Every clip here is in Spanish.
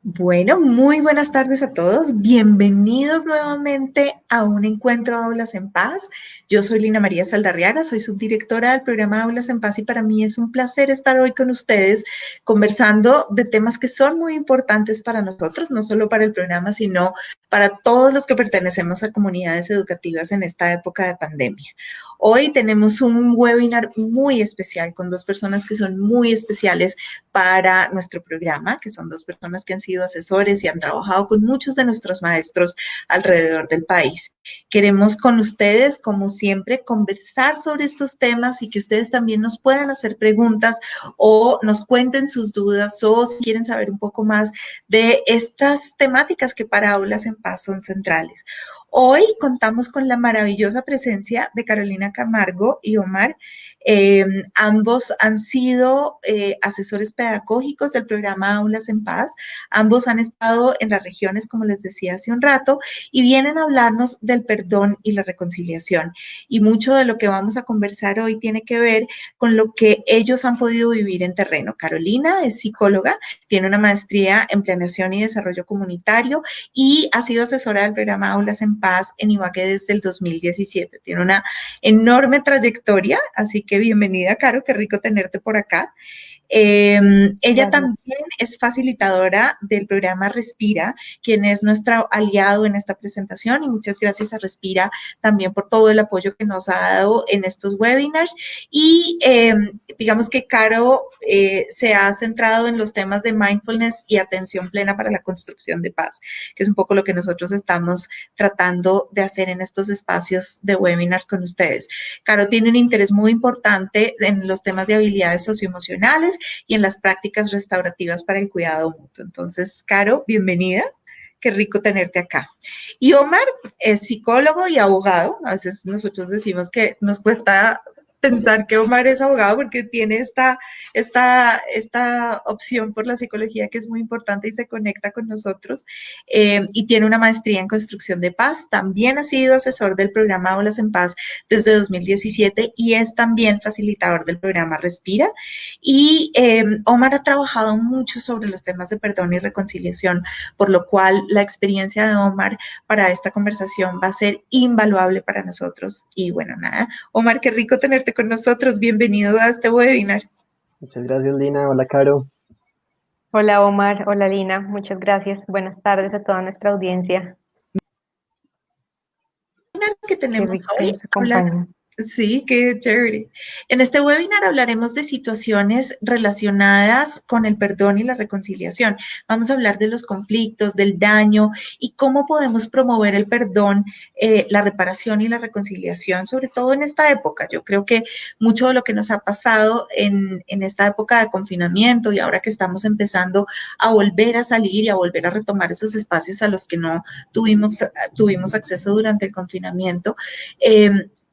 Bueno, muy buenas tardes a todos. Bienvenidos nuevamente a un encuentro Aulas en Paz. Yo soy Lina María Saldarriaga, soy subdirectora del programa Aulas en Paz y para mí es un placer estar hoy con ustedes conversando de temas que son muy importantes para nosotros, no solo para el programa, sino para todos los que pertenecemos a comunidades educativas en esta época de pandemia. Hoy tenemos un webinar muy especial con dos personas que son muy especiales para nuestro programa, que son dos personas que han sido asesores y han trabajado con muchos de nuestros maestros alrededor del país. Queremos con ustedes, como siempre, conversar sobre estos temas y que ustedes también nos puedan hacer preguntas o nos cuenten sus dudas o si quieren saber un poco más de estas temáticas que para Aulas en Paz son centrales. Hoy contamos con la maravillosa presencia de Carolina Camargo y Omar. Ambos han sido asesores pedagógicos del programa Aulas en Paz. Ambos han estado en las regiones, como les decía hace un rato, y vienen a hablarnos del perdón y la reconciliación. Y mucho de lo que vamos a conversar hoy tiene que ver con lo que ellos han podido vivir en terreno. Carolina es psicóloga, tiene una maestría en planeación y desarrollo comunitario y ha sido asesora del programa Aulas en Paz en Ibagué desde el 2017. Tiene una enorme trayectoria, así que bienvenida, Caro, qué rico tenerte por acá. Ella Gracias. también es facilitadora del programa Respira, quien es nuestro aliado en esta presentación y muchas gracias a Respira también por todo el apoyo que nos ha dado en estos webinars. Y digamos que Caro se ha centrado en los temas de mindfulness y atención plena para la construcción de paz, que es un poco lo que nosotros estamos tratando de hacer en estos espacios de webinars con ustedes. Caro tiene un interés muy importante en los temas de habilidades socioemocionales y en las prácticas restaurativas para el cuidado mutuo. Entonces, Caro, bienvenida. Qué rico tenerte acá. Y Omar es psicólogo y abogado. A veces nosotros decimos que nos cuesta pensar que Omar es abogado porque tiene esta opción por la psicología que es muy importante y se conecta con nosotros. Y tiene una maestría en construcción de paz. También ha sido asesor del programa Aulas en Paz desde 2017 y es también facilitador del programa Respira. Y Omar ha trabajado mucho sobre los temas de perdón y reconciliación, por lo cual la experiencia de Omar para esta conversación va a ser invaluable para nosotros. Y bueno, nada, Omar, qué rico tenerte con nosotros. Bienvenido a este webinar. Muchas gracias, Lina. Hola, Caro. Hola Omar, hola Lina, muchas gracias. Buenas tardes a toda nuestra audiencia. Que Qué tenemos rico que hoy nos hablar. acompañen. Sí, qué chévere. En este webinar hablaremos de situaciones relacionadas con el perdón y la reconciliación. Vamos a hablar de los conflictos, del daño y cómo podemos promover el perdón, la reparación y la reconciliación, sobre todo en esta época. Yo creo que mucho de lo que nos ha pasado en esta época de confinamiento y ahora que estamos empezando a volver a salir y a volver a retomar esos espacios a los que no tuvimos acceso durante el confinamiento,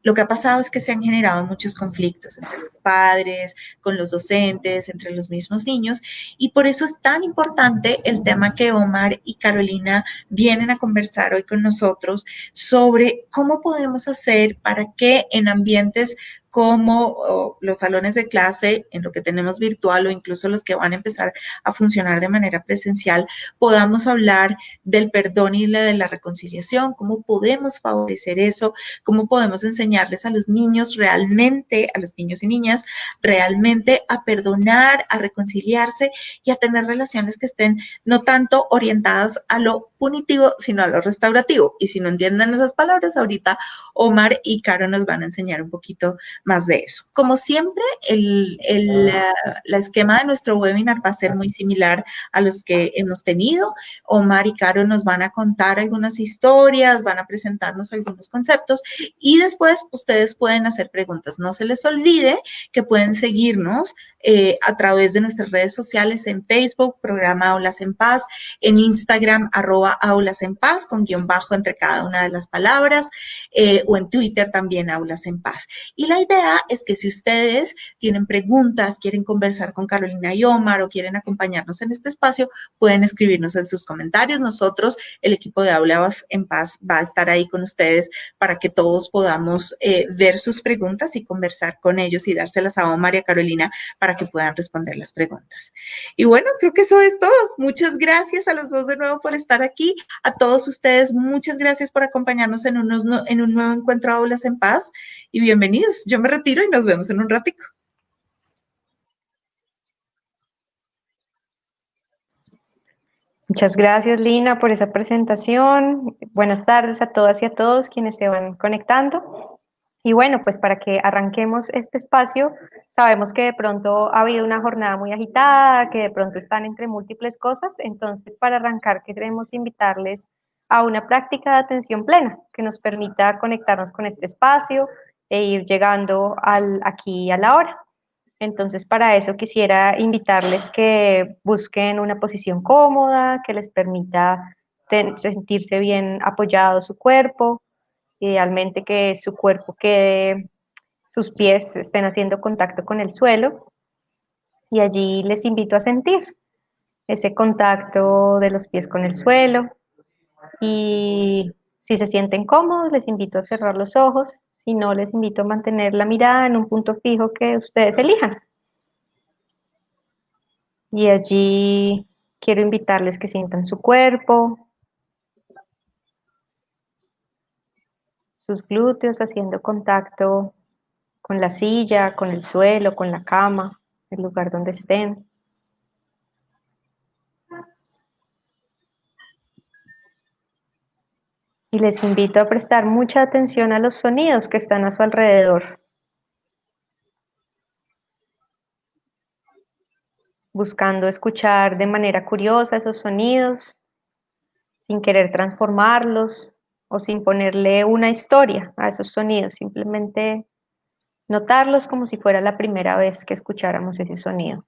lo que ha pasado es que se han generado muchos conflictos entre los padres, con los docentes, entre los mismos niños, y por eso es tan importante el tema que Omar y Carolina vienen a conversar hoy con nosotros sobre cómo podemos hacer para que en ambientes como los salones de clase, en lo que tenemos virtual o incluso los que van a empezar a funcionar de manera presencial, podamos hablar del perdón y de la reconciliación, cómo podemos favorecer eso, cómo podemos enseñarles a los niños realmente, a los niños y niñas, realmente a perdonar, a reconciliarse y a tener relaciones que estén no tanto orientadas a lo punitivo, sino a lo restaurativo. Y si no entienden esas palabras, ahorita Omar y Caro nos van a enseñar un poquito más de eso. Como siempre, la esquema de nuestro webinar va a ser muy similar a los que hemos tenido. Omar y Caro nos van a contar algunas historias, van a presentarnos algunos conceptos y después ustedes pueden hacer preguntas. No se les olvide que pueden seguirnos a través de nuestras redes sociales en Facebook, programa Aulas en Paz, en Instagram, @Aulas en Paz, con guión bajo entre cada una de las palabras, o en Twitter también Aulas en Paz. Y la idea idea es que si ustedes tienen preguntas, quieren conversar con Carolina y Omar o quieren acompañarnos en este espacio, pueden escribirnos en sus comentarios. Nosotros, el equipo de Aulas en Paz, va a estar ahí con ustedes para que todos podamos ver sus preguntas y conversar con ellos y dárselas a Omar y a Carolina para que puedan responder las preguntas. Y bueno, creo que eso es todo. Muchas gracias a los dos de nuevo por estar aquí. A todos ustedes, muchas gracias por acompañarnos en un nuevo encuentro Aulas en Paz y bienvenidos. Yo me retiro y nos vemos en un ratico. Muchas gracias, Lina, por esa presentación. Buenas tardes a todas y a todos quienes se van conectando. Y bueno, pues para que arranquemos este espacio, sabemos que de pronto ha habido una jornada muy agitada, que de pronto están entre múltiples cosas, entonces para arrancar queremos invitarles a una práctica de atención plena que nos permita conectarnos con este espacio e ir llegando al aquí y a la hora. Entonces, para eso quisiera invitarles que busquen una posición cómoda, que les permita sentirse bien apoyado su cuerpo, idealmente que su cuerpo quede, sus pies estén haciendo contacto con el suelo y allí les invito a sentir ese contacto de los pies con el suelo y si se sienten cómodos les invito a cerrar los ojos, si no les invito a mantener la mirada en un punto fijo que ustedes elijan. Y allí quiero invitarles que sientan su cuerpo, sus glúteos haciendo contacto con la silla, con el suelo, con la cama, el lugar donde estén. Y les invito a prestar mucha atención a los sonidos que están a su alrededor, buscando escuchar de manera curiosa esos sonidos, sin querer transformarlos o sin ponerle una historia a esos sonidos, simplemente notarlos como si fuera la primera vez que escucháramos ese sonido.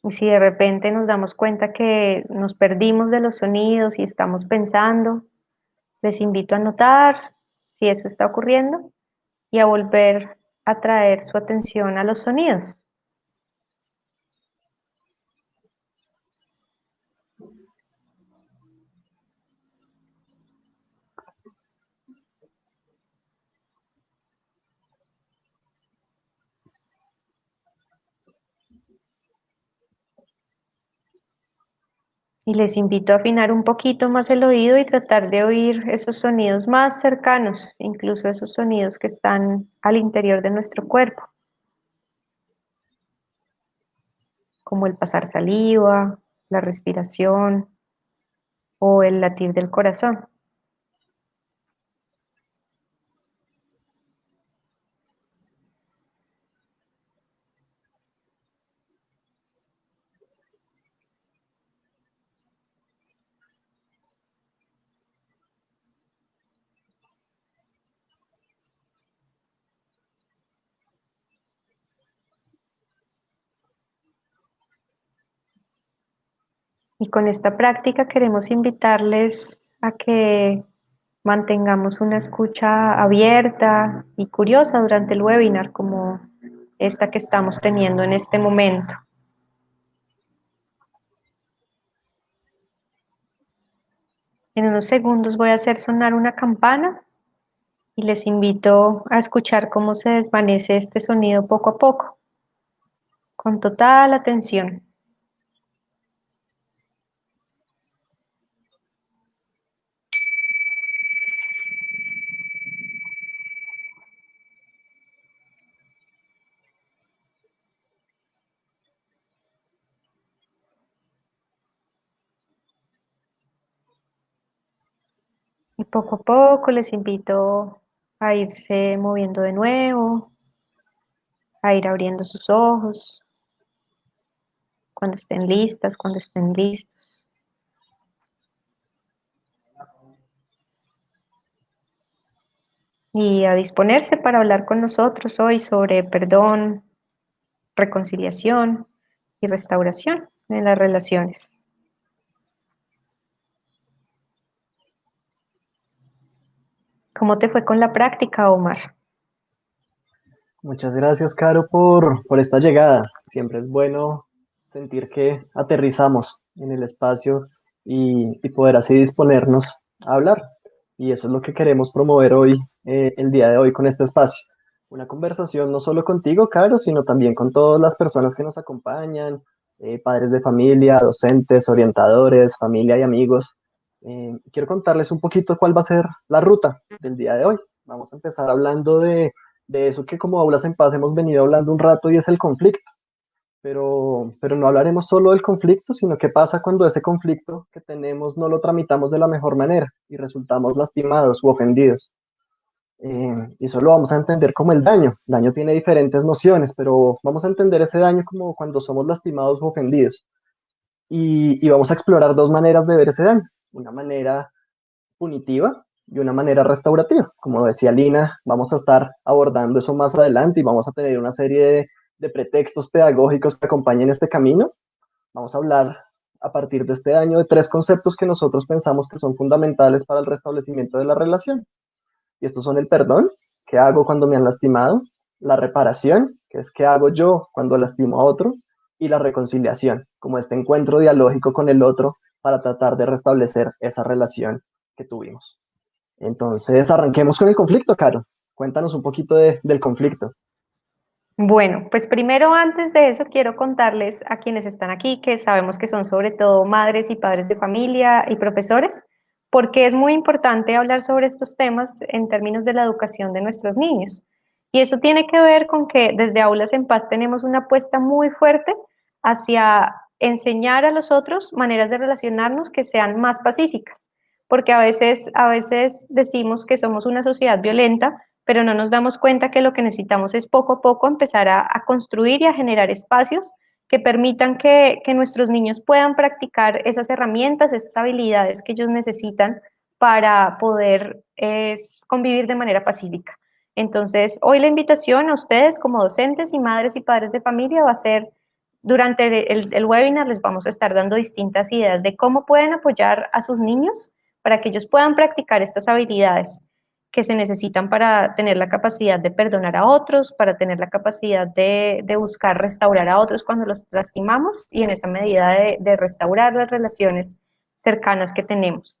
Y si de repente nos damos cuenta que nos perdimos de los sonidos y estamos pensando, les invito a notar si eso está ocurriendo y a volver a traer su atención a los sonidos. Y les invito a afinar un poquito más el oído y tratar de oír esos sonidos más cercanos, incluso esos sonidos que están al interior de nuestro cuerpo, como el pasar saliva, la respiración o el latir del corazón. Y con esta práctica queremos invitarles a que mantengamos una escucha abierta y curiosa durante el webinar como esta que estamos teniendo en este momento. En unos segundos voy a hacer sonar una campana y les invito a escuchar cómo se desvanece este sonido poco a poco, con total atención. Y poco a poco les invito a irse moviendo de nuevo, a ir abriendo sus ojos cuando estén listas, cuando estén listos. y a disponerse para hablar con nosotros hoy sobre perdón, reconciliación y restauración en las relaciones. ¿Cómo te fue con la práctica, Omar? Muchas gracias, Caro, por esta llegada. Siempre es bueno sentir que aterrizamos en el espacio y poder así disponernos a hablar. Y eso es lo que queremos promover hoy, el día de hoy, con este espacio. Una conversación no solo contigo, Caro, sino también con todas las personas que nos acompañan, padres de familia, docentes, orientadores, familia y amigos. Quiero contarles un poquito cuál va a ser la ruta del día de hoy. Vamos a empezar hablando de eso que como Aulas en Paz hemos venido hablando un rato y es el conflicto. Pero no hablaremos solo del conflicto, sino qué pasa cuando ese conflicto que tenemos no lo tramitamos de la mejor manera y resultamos lastimados u ofendidos. Y eso lo vamos a entender como el daño. Daño tiene diferentes nociones, pero vamos a entender ese daño como cuando somos lastimados u ofendidos. Y vamos a explorar dos maneras de ver ese daño. Una manera punitiva y una manera restaurativa. Como decía Lina, vamos a estar abordando eso más adelante y vamos a tener una serie de pretextos pedagógicos que acompañen este camino. Vamos a hablar a partir de este año de tres conceptos que nosotros pensamos que son fundamentales para el restablecimiento de la relación. Y estos son el perdón, qué hago cuando me han lastimado, la reparación, que es qué hago yo cuando lastimo a otro, y la reconciliación, como este encuentro dialógico con el otro para tratar de restablecer esa relación que tuvimos. Entonces, arranquemos con el conflicto, Caro. Cuéntanos un poquito del conflicto. Bueno, pues primero antes de eso quiero contarles a quienes están aquí, que sabemos que son sobre todo madres y padres de familia y profesores, porque es muy importante hablar sobre estos temas en términos de la educación de nuestros niños. Y eso tiene que ver con que desde Aulas en Paz tenemos una apuesta muy fuerte hacia enseñar a los otros maneras de relacionarnos que sean más pacíficas, porque a veces decimos que somos una sociedad violenta, pero no nos damos cuenta que lo que necesitamos es poco a poco empezar a construir y a generar espacios que permitan que nuestros niños puedan practicar esas herramientas, esas habilidades que ellos necesitan para poder convivir de manera pacífica. Entonces, hoy la invitación a ustedes como docentes y madres y padres de familia va a ser, durante el webinar les vamos a estar dando distintas ideas de cómo pueden apoyar a sus niños para que ellos puedan practicar estas habilidades que se necesitan para tener la capacidad de perdonar a otros, para tener la capacidad de buscar restaurar a otros cuando los lastimamos y en esa medida de restaurar las relaciones cercanas que tenemos.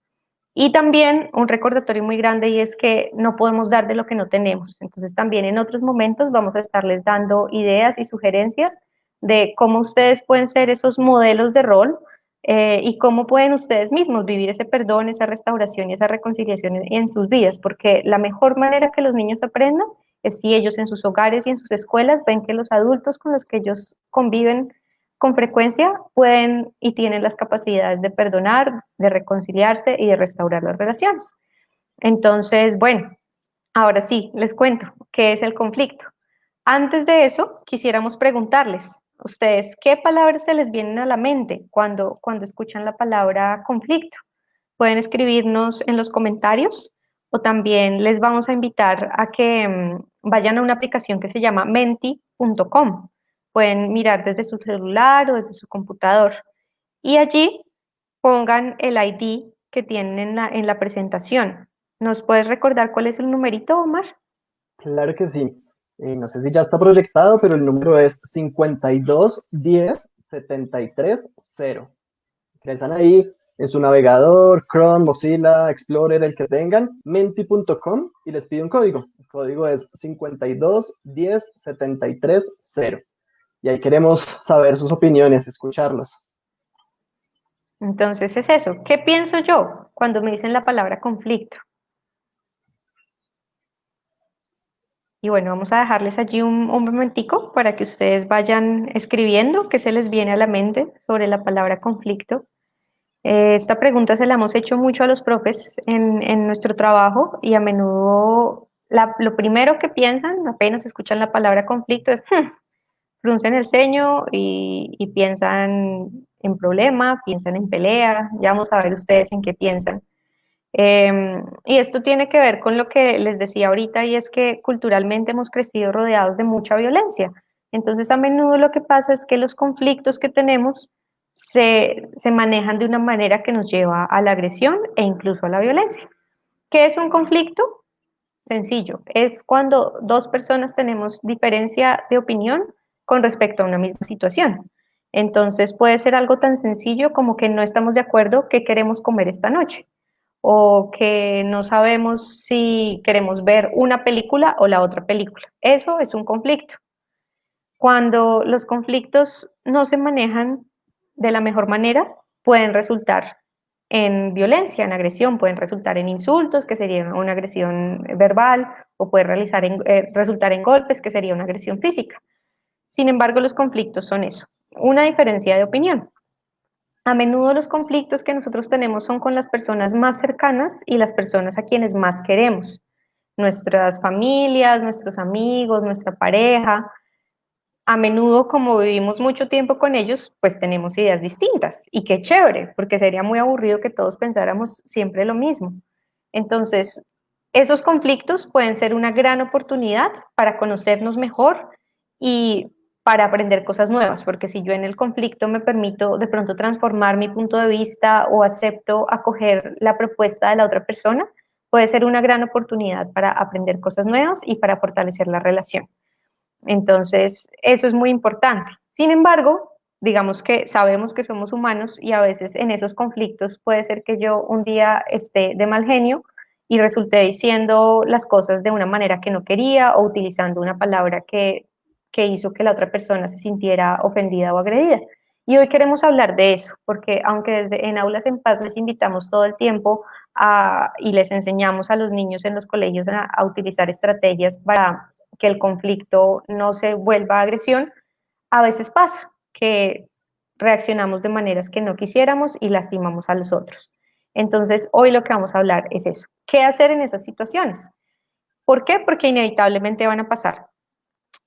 Y también un recordatorio muy grande y es que no podemos dar de lo que no tenemos. Entonces también en otros momentos vamos a estarles dando ideas y sugerencias de cómo ustedes pueden ser esos modelos de rol y cómo pueden ustedes mismos vivir ese perdón, esa restauración y esa reconciliación en sus vidas, porque la mejor manera que los niños aprendan es si ellos en sus hogares y en sus escuelas ven que los adultos con los que ellos conviven con frecuencia pueden y tienen las capacidades de perdonar, de reconciliarse y de restaurar las relaciones. Entonces, bueno, ahora sí, les cuento qué es el conflicto. Antes de eso, quisiéramos preguntarles, ustedes, ¿qué palabras se les vienen a la mente cuando escuchan la palabra conflicto? Pueden escribirnos en los comentarios o también les vamos a invitar a que vayan a una aplicación que se llama menti.com. Pueden mirar desde su celular o desde su computador y allí pongan el ID que tienen en la presentación. ¿Nos puedes recordar cuál es el numerito, Omar? Claro que sí. No sé si ya está proyectado, pero el número es 5210-730. Ingresan ahí en su navegador, Chrome, Mozilla, Explorer, el que tengan, menti.com y les pide un código. El código es 5210-730. Y ahí queremos saber sus opiniones, escucharlos. Entonces es eso. ¿Qué pienso yo cuando me dicen la palabra conflicto? Y bueno, vamos a dejarles allí un momentico para que ustedes vayan escribiendo qué se les viene a la mente sobre la palabra conflicto. Esta pregunta se la hemos hecho mucho a los profes en nuestro trabajo y a menudo lo primero que piensan apenas escuchan la palabra conflicto es fruncen el ceño y piensan en problema, piensan en pelea, ya vamos a ver ustedes en qué piensan. Y esto tiene que ver con lo que les decía ahorita, y es que culturalmente hemos crecido rodeados de mucha violencia. Entonces, a menudo lo que pasa es que los conflictos que tenemos se manejan de una manera que nos lleva a la agresión e incluso a la violencia. ¿Qué es un conflicto? Sencillo, es cuando dos personas tenemos diferencia de opinión con respecto a una misma situación. Entonces puede ser algo tan sencillo como que no estamos de acuerdo qué queremos comer esta noche o que no sabemos si queremos ver una película o la otra película. Eso es un conflicto. Cuando los conflictos no se manejan de la mejor manera, pueden resultar en violencia, en agresión, pueden resultar en insultos, que sería una agresión verbal, o puede resultar en golpes, que sería una agresión física. Sin embargo, los conflictos son eso, una diferencia de opinión. A menudo los conflictos que nosotros tenemos son con las personas más cercanas y las personas a quienes más queremos, nuestras familias, nuestros amigos, nuestra pareja. A menudo, como vivimos mucho tiempo con ellos, pues tenemos ideas distintas. Y qué chévere, porque sería muy aburrido que todos pensáramos siempre lo mismo. Entonces, esos conflictos pueden ser una gran oportunidad para conocernos mejor y para aprender cosas nuevas, porque si yo en el conflicto me permito de pronto transformar mi punto de vista o acepto acoger la propuesta de la otra persona, puede ser una gran oportunidad para aprender cosas nuevas y para fortalecer la relación. Entonces, eso es muy importante. Sin embargo, digamos que sabemos que somos humanos y a veces en esos conflictos puede ser que yo un día esté de mal genio y resulté diciendo las cosas de una manera que no quería o utilizando una palabra que hizo que la otra persona se sintiera ofendida o agredida. Y hoy queremos hablar de eso, porque aunque desde en Aulas en Paz les invitamos todo el tiempo y les enseñamos a los niños en los colegios a utilizar estrategias para que el conflicto no se vuelva agresión, a veces pasa que reaccionamos de maneras que no quisiéramos y lastimamos a los otros. Entonces, hoy lo que vamos a hablar es eso. ¿Qué hacer en esas situaciones? ¿Por qué? Porque inevitablemente van a pasar.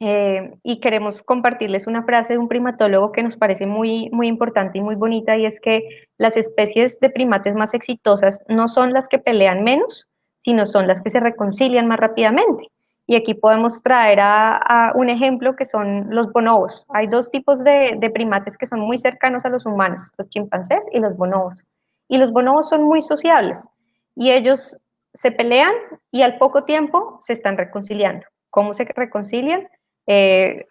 Y queremos compartirles una frase de un primatólogo que nos parece muy, muy importante y muy bonita, y es que las especies de primates más exitosas no son las que pelean menos, sino son las que se reconcilian más rápidamente. Y aquí podemos traer a un ejemplo que son los bonobos. Hay dos tipos de primates que son muy cercanos a los humanos, los chimpancés y los bonobos. Y los bonobos son muy sociables y ellos se pelean y al poco tiempo se están reconciliando. ¿Cómo se reconcilian?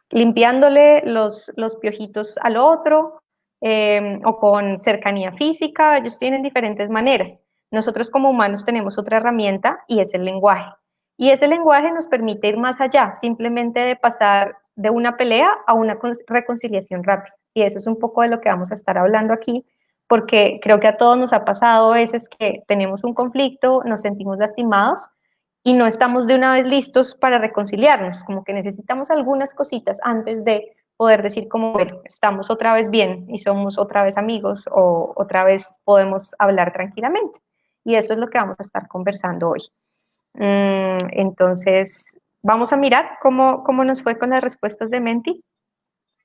Limpiándole los piojitos al otro o con cercanía física. Ellos tienen diferentes maneras. Nosotros como humanos tenemos otra herramienta y es el lenguaje. Y ese lenguaje nos permite ir más allá, simplemente de pasar de una pelea a una reconciliación rápida. Y eso es un poco de lo que vamos a estar hablando aquí, porque creo que a todos nos ha pasado a veces que tenemos un conflicto, nos sentimos lastimados y no estamos de una vez listos para reconciliarnos, como que necesitamos algunas cositas antes de poder decir como, bueno, estamos otra vez bien y somos otra vez amigos o otra vez podemos hablar tranquilamente. Y eso es lo que vamos a estar conversando hoy. Entonces, vamos a mirar cómo nos fue con las respuestas de Menti.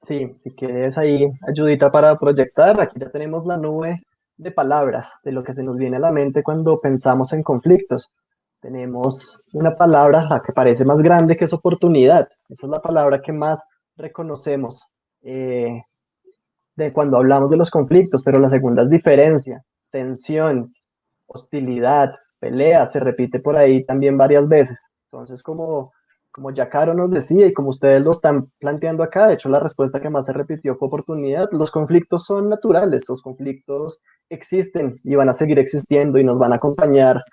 Sí, si quieres ahí ayudita para proyectar, aquí ya tenemos la nube de palabras, de lo que se nos viene a la mente cuando pensamos en conflictos. Tenemos una palabra, la que parece más grande, que es oportunidad. Esa es la palabra que más reconocemos de cuando hablamos de los conflictos, pero la segunda es diferencia, tensión, hostilidad, pelea, se repite por ahí también varias veces. Entonces, como ya Caro nos decía y como ustedes lo están planteando acá, de hecho la respuesta que más se repitió fue oportunidad. Los conflictos son naturales, los conflictos existen y van a seguir existiendo y nos van a acompañar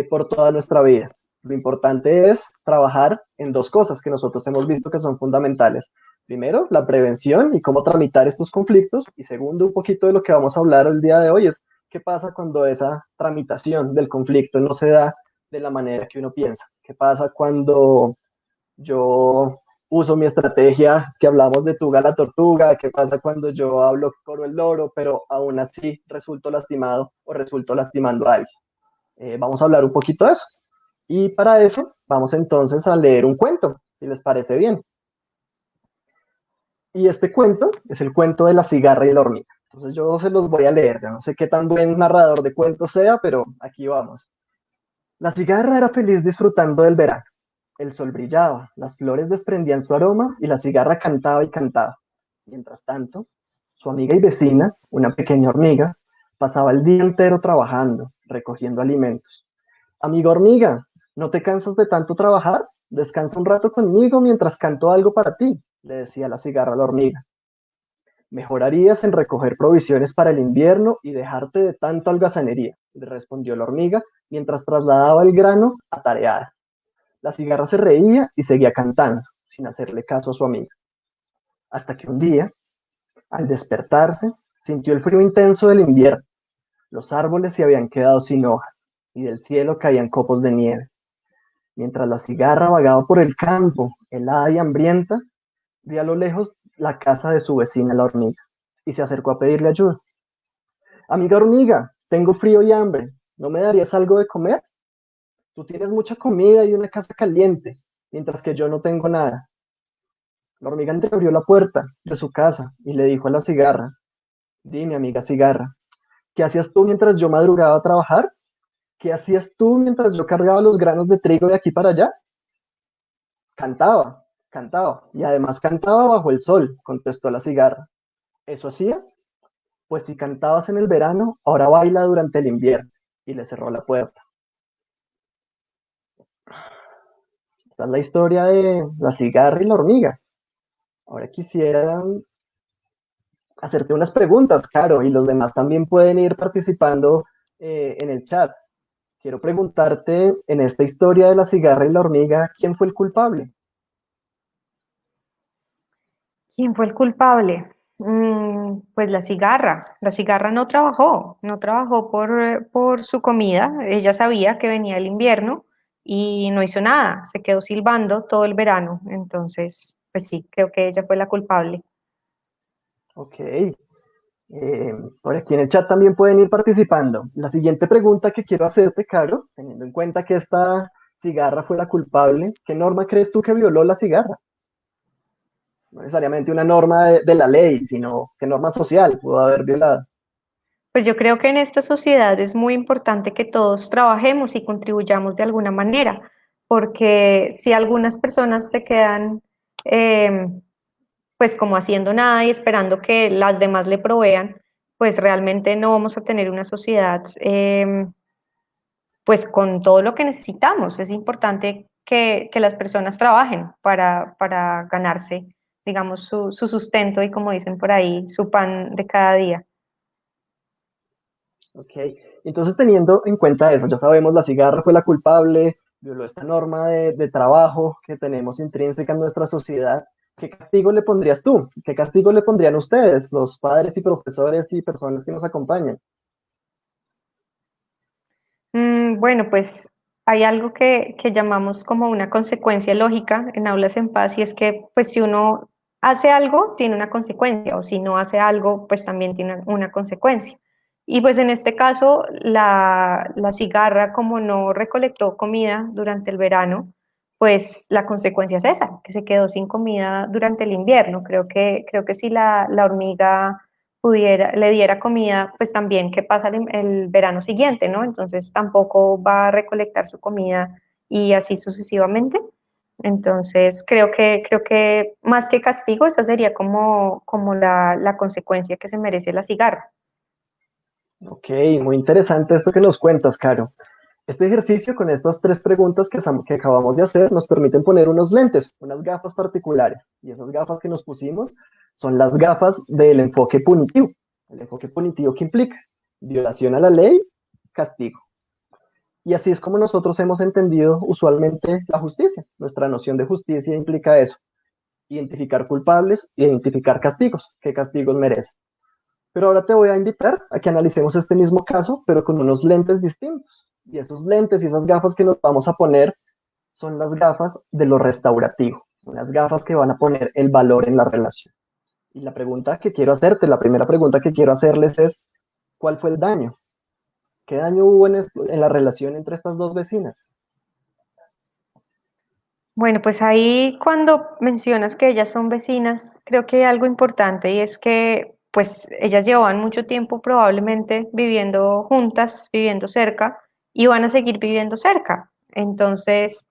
por toda nuestra vida. Lo importante es trabajar en dos cosas que nosotros hemos visto que son fundamentales. Primero, la prevención y cómo tramitar estos conflictos. Y segundo, un poquito de lo que vamos a hablar el día de hoy es qué pasa cuando esa tramitación del conflicto no se da de la manera que uno piensa. ¿Qué pasa cuando yo uso mi estrategia que hablamos de Tuga la tortuga? ¿Qué pasa cuando yo hablo coro el loro, pero aún así resulto lastimado o resulto lastimando a alguien? Vamos a hablar un poquito de eso. Y para eso vamos entonces a leer un cuento, si les parece bien. Y este cuento es el cuento de la cigarra y la hormiga. Entonces yo se los voy a leer, yo no sé qué tan buen narrador de cuentos sea, pero aquí vamos. La cigarra era feliz disfrutando del verano. El sol brillaba, las flores desprendían su aroma y la cigarra cantaba y cantaba. Mientras tanto, su amiga y vecina, una pequeña hormiga, pasaba el día entero trabajando, recogiendo alimentos. Amiga hormiga, ¿no te cansas de tanto trabajar? Descansa un rato conmigo mientras canto algo para ti, le decía la cigarra a la hormiga. Mejor harías en recoger provisiones para el invierno y dejarte de tanta holgazanería, le respondió la hormiga mientras trasladaba el grano a tarear. La cigarra se reía y seguía cantando, sin hacerle caso a su amiga. Hasta que un día, al despertarse, sintió el frío intenso del invierno. Los árboles se habían quedado sin hojas y del cielo caían copos de nieve. Mientras la cigarra vagaba por el campo, helada y hambrienta, vio a lo lejos la casa de su vecina la hormiga y se acercó a pedirle ayuda. Amiga hormiga, tengo frío y hambre, ¿no me darías algo de comer? Tú tienes mucha comida y una casa caliente, mientras que yo no tengo nada. La hormiga entreabrió la puerta de su casa y le dijo a la cigarra, dime, amiga cigarra, ¿qué hacías tú mientras yo madrugaba a trabajar? ¿Qué hacías tú mientras yo cargaba los granos de trigo de aquí para allá? Cantaba, cantaba, y además cantaba bajo el sol, contestó la cigarra. ¿Eso hacías? Pues si cantabas en el verano, ahora baila durante el invierno. Y le cerró la puerta. Esta es la historia de la cigarra y la hormiga. Ahora quisiera hacerte unas preguntas, Caro, y los demás también pueden ir participando en el chat. Quiero preguntarte, en esta historia de la cigarra y la hormiga, ¿quién fue el culpable? ¿Quién fue el culpable? Pues la cigarra. La cigarra no trabajó por su comida. Ella sabía que venía el invierno y no hizo nada. Se quedó silbando todo el verano. Entonces, pues sí, creo que ella fue la culpable. Ok. Por aquí en el chat también pueden ir participando. La siguiente pregunta que quiero hacerte, Caro, teniendo en cuenta que esta cigarra fue la culpable, ¿qué norma crees tú que violó la cigarra? No necesariamente una norma de la ley, sino qué norma social pudo haber violado. Pues yo creo que en esta sociedad es muy importante que todos trabajemos y contribuyamos de alguna manera, porque si algunas personas se quedan eh, pues como haciendo nada y esperando que las demás le provean, pues realmente no vamos a tener una sociedad pues con todo lo que necesitamos. Es importante que las personas trabajen para ganarse, digamos, su sustento y como dicen por ahí, su pan de cada día. Ok, entonces teniendo en cuenta eso, ya sabemos la cigarra fue la culpable, violó esta norma de trabajo que tenemos intrínseca en nuestra sociedad. ¿Qué castigo le pondrías tú? ¿Qué castigo le pondrían ustedes, los padres y profesores y personas que nos acompañan? Bueno, pues hay algo que llamamos como una consecuencia lógica en Aulas en Paz y es que pues si uno hace algo, tiene una consecuencia o si no hace algo, pues también tiene una consecuencia. Y pues en este caso, la cigarra, como no recolectó comida durante el verano, pues la consecuencia es esa, que se quedó sin comida durante el invierno. Creo que si la hormiga le diera comida, pues también qué pasa el verano siguiente, ¿no? Entonces tampoco va a recolectar su comida y así sucesivamente. Entonces creo que más que castigo, esa sería como la consecuencia que se merece la cigarra. Ok, muy interesante esto que nos cuentas, Caro. Este ejercicio con estas tres preguntas que acabamos de hacer nos permiten poner unos lentes, unas gafas particulares. Y esas gafas que nos pusimos son las gafas del enfoque punitivo. El enfoque punitivo que implica violación a la ley, castigo. Y así es como nosotros hemos entendido usualmente la justicia. Nuestra noción de justicia implica eso, identificar culpables, identificar castigos, qué castigos merecen. Pero ahora te voy a invitar a que analicemos este mismo caso, pero con unos lentes distintos. Y esos lentes y esas gafas que nos vamos a poner son las gafas de lo restaurativo, unas gafas que van a poner el valor en la relación. Y la pregunta que quiero hacerte, la primera pregunta que quiero hacerles es, ¿cuál fue el daño? ¿Qué daño hubo en la relación entre estas dos vecinas? Bueno, pues ahí cuando mencionas que ellas son vecinas, creo que hay algo importante y es que pues ellas llevaban mucho tiempo probablemente viviendo juntas, viviendo cerca, y van a seguir viviendo cerca. Entonces,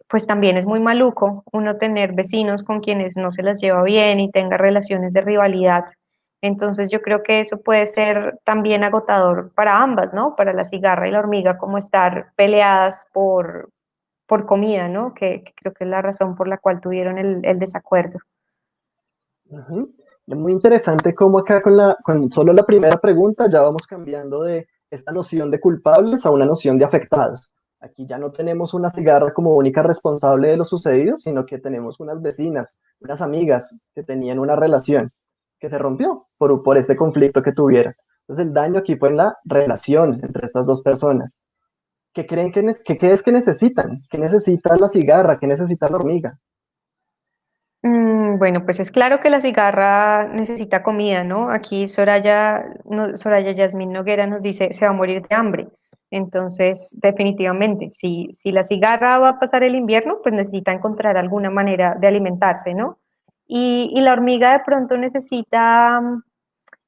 pues también es muy maluco uno tener vecinos con quienes no se las lleva bien y tenga relaciones de rivalidad. Entonces yo creo que eso puede ser también agotador para ambas, ¿no? Para la cigarra y la hormiga, como estar peleadas por comida, ¿no? Que creo que es la razón por la cual tuvieron el desacuerdo. Ujú. Es muy interesante cómo acá con solo la primera pregunta ya vamos cambiando de esta noción de culpables a una noción de afectados. Aquí ya no tenemos una cigarra como única responsable de lo sucedido, sino que tenemos unas vecinas, unas amigas que tenían una relación que se rompió por este conflicto que tuvieron. Entonces el daño aquí fue en la relación entre estas dos personas. ¿Qué creen qué es que necesitan? ¿Qué necesita la cigarra? ¿Qué necesita la hormiga? Bueno, pues es claro que la cigarra necesita comida, ¿no? Aquí Soraya, Soraya Yasmín Noguera nos dice, se va a morir de hambre. Entonces, definitivamente, si la cigarra va a pasar el invierno, pues necesita encontrar alguna manera de alimentarse, ¿no? Y la hormiga de pronto necesita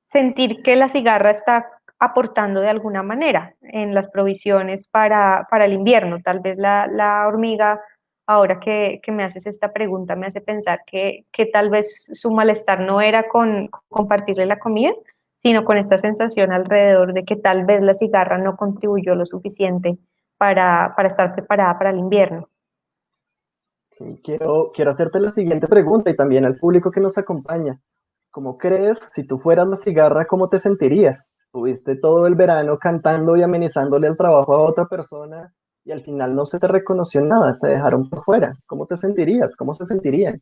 sentir que la cigarra está aportando de alguna manera en las provisiones para el invierno. Tal vez la hormiga, ahora que me haces esta pregunta, me hace pensar que tal vez su malestar no era con compartirle la comida, sino con esta sensación alrededor de que tal vez la cigarra no contribuyó lo suficiente para estar preparada para el invierno. Quiero hacerte la siguiente pregunta y también al público que nos acompaña. ¿Cómo crees, si tú fueras la cigarra, cómo te sentirías? Estuviste todo el verano cantando y amenizándole el trabajo a otra persona y al final no se te reconoció nada, te dejaron por fuera. ¿Cómo te sentirías? ¿Cómo se sentirían?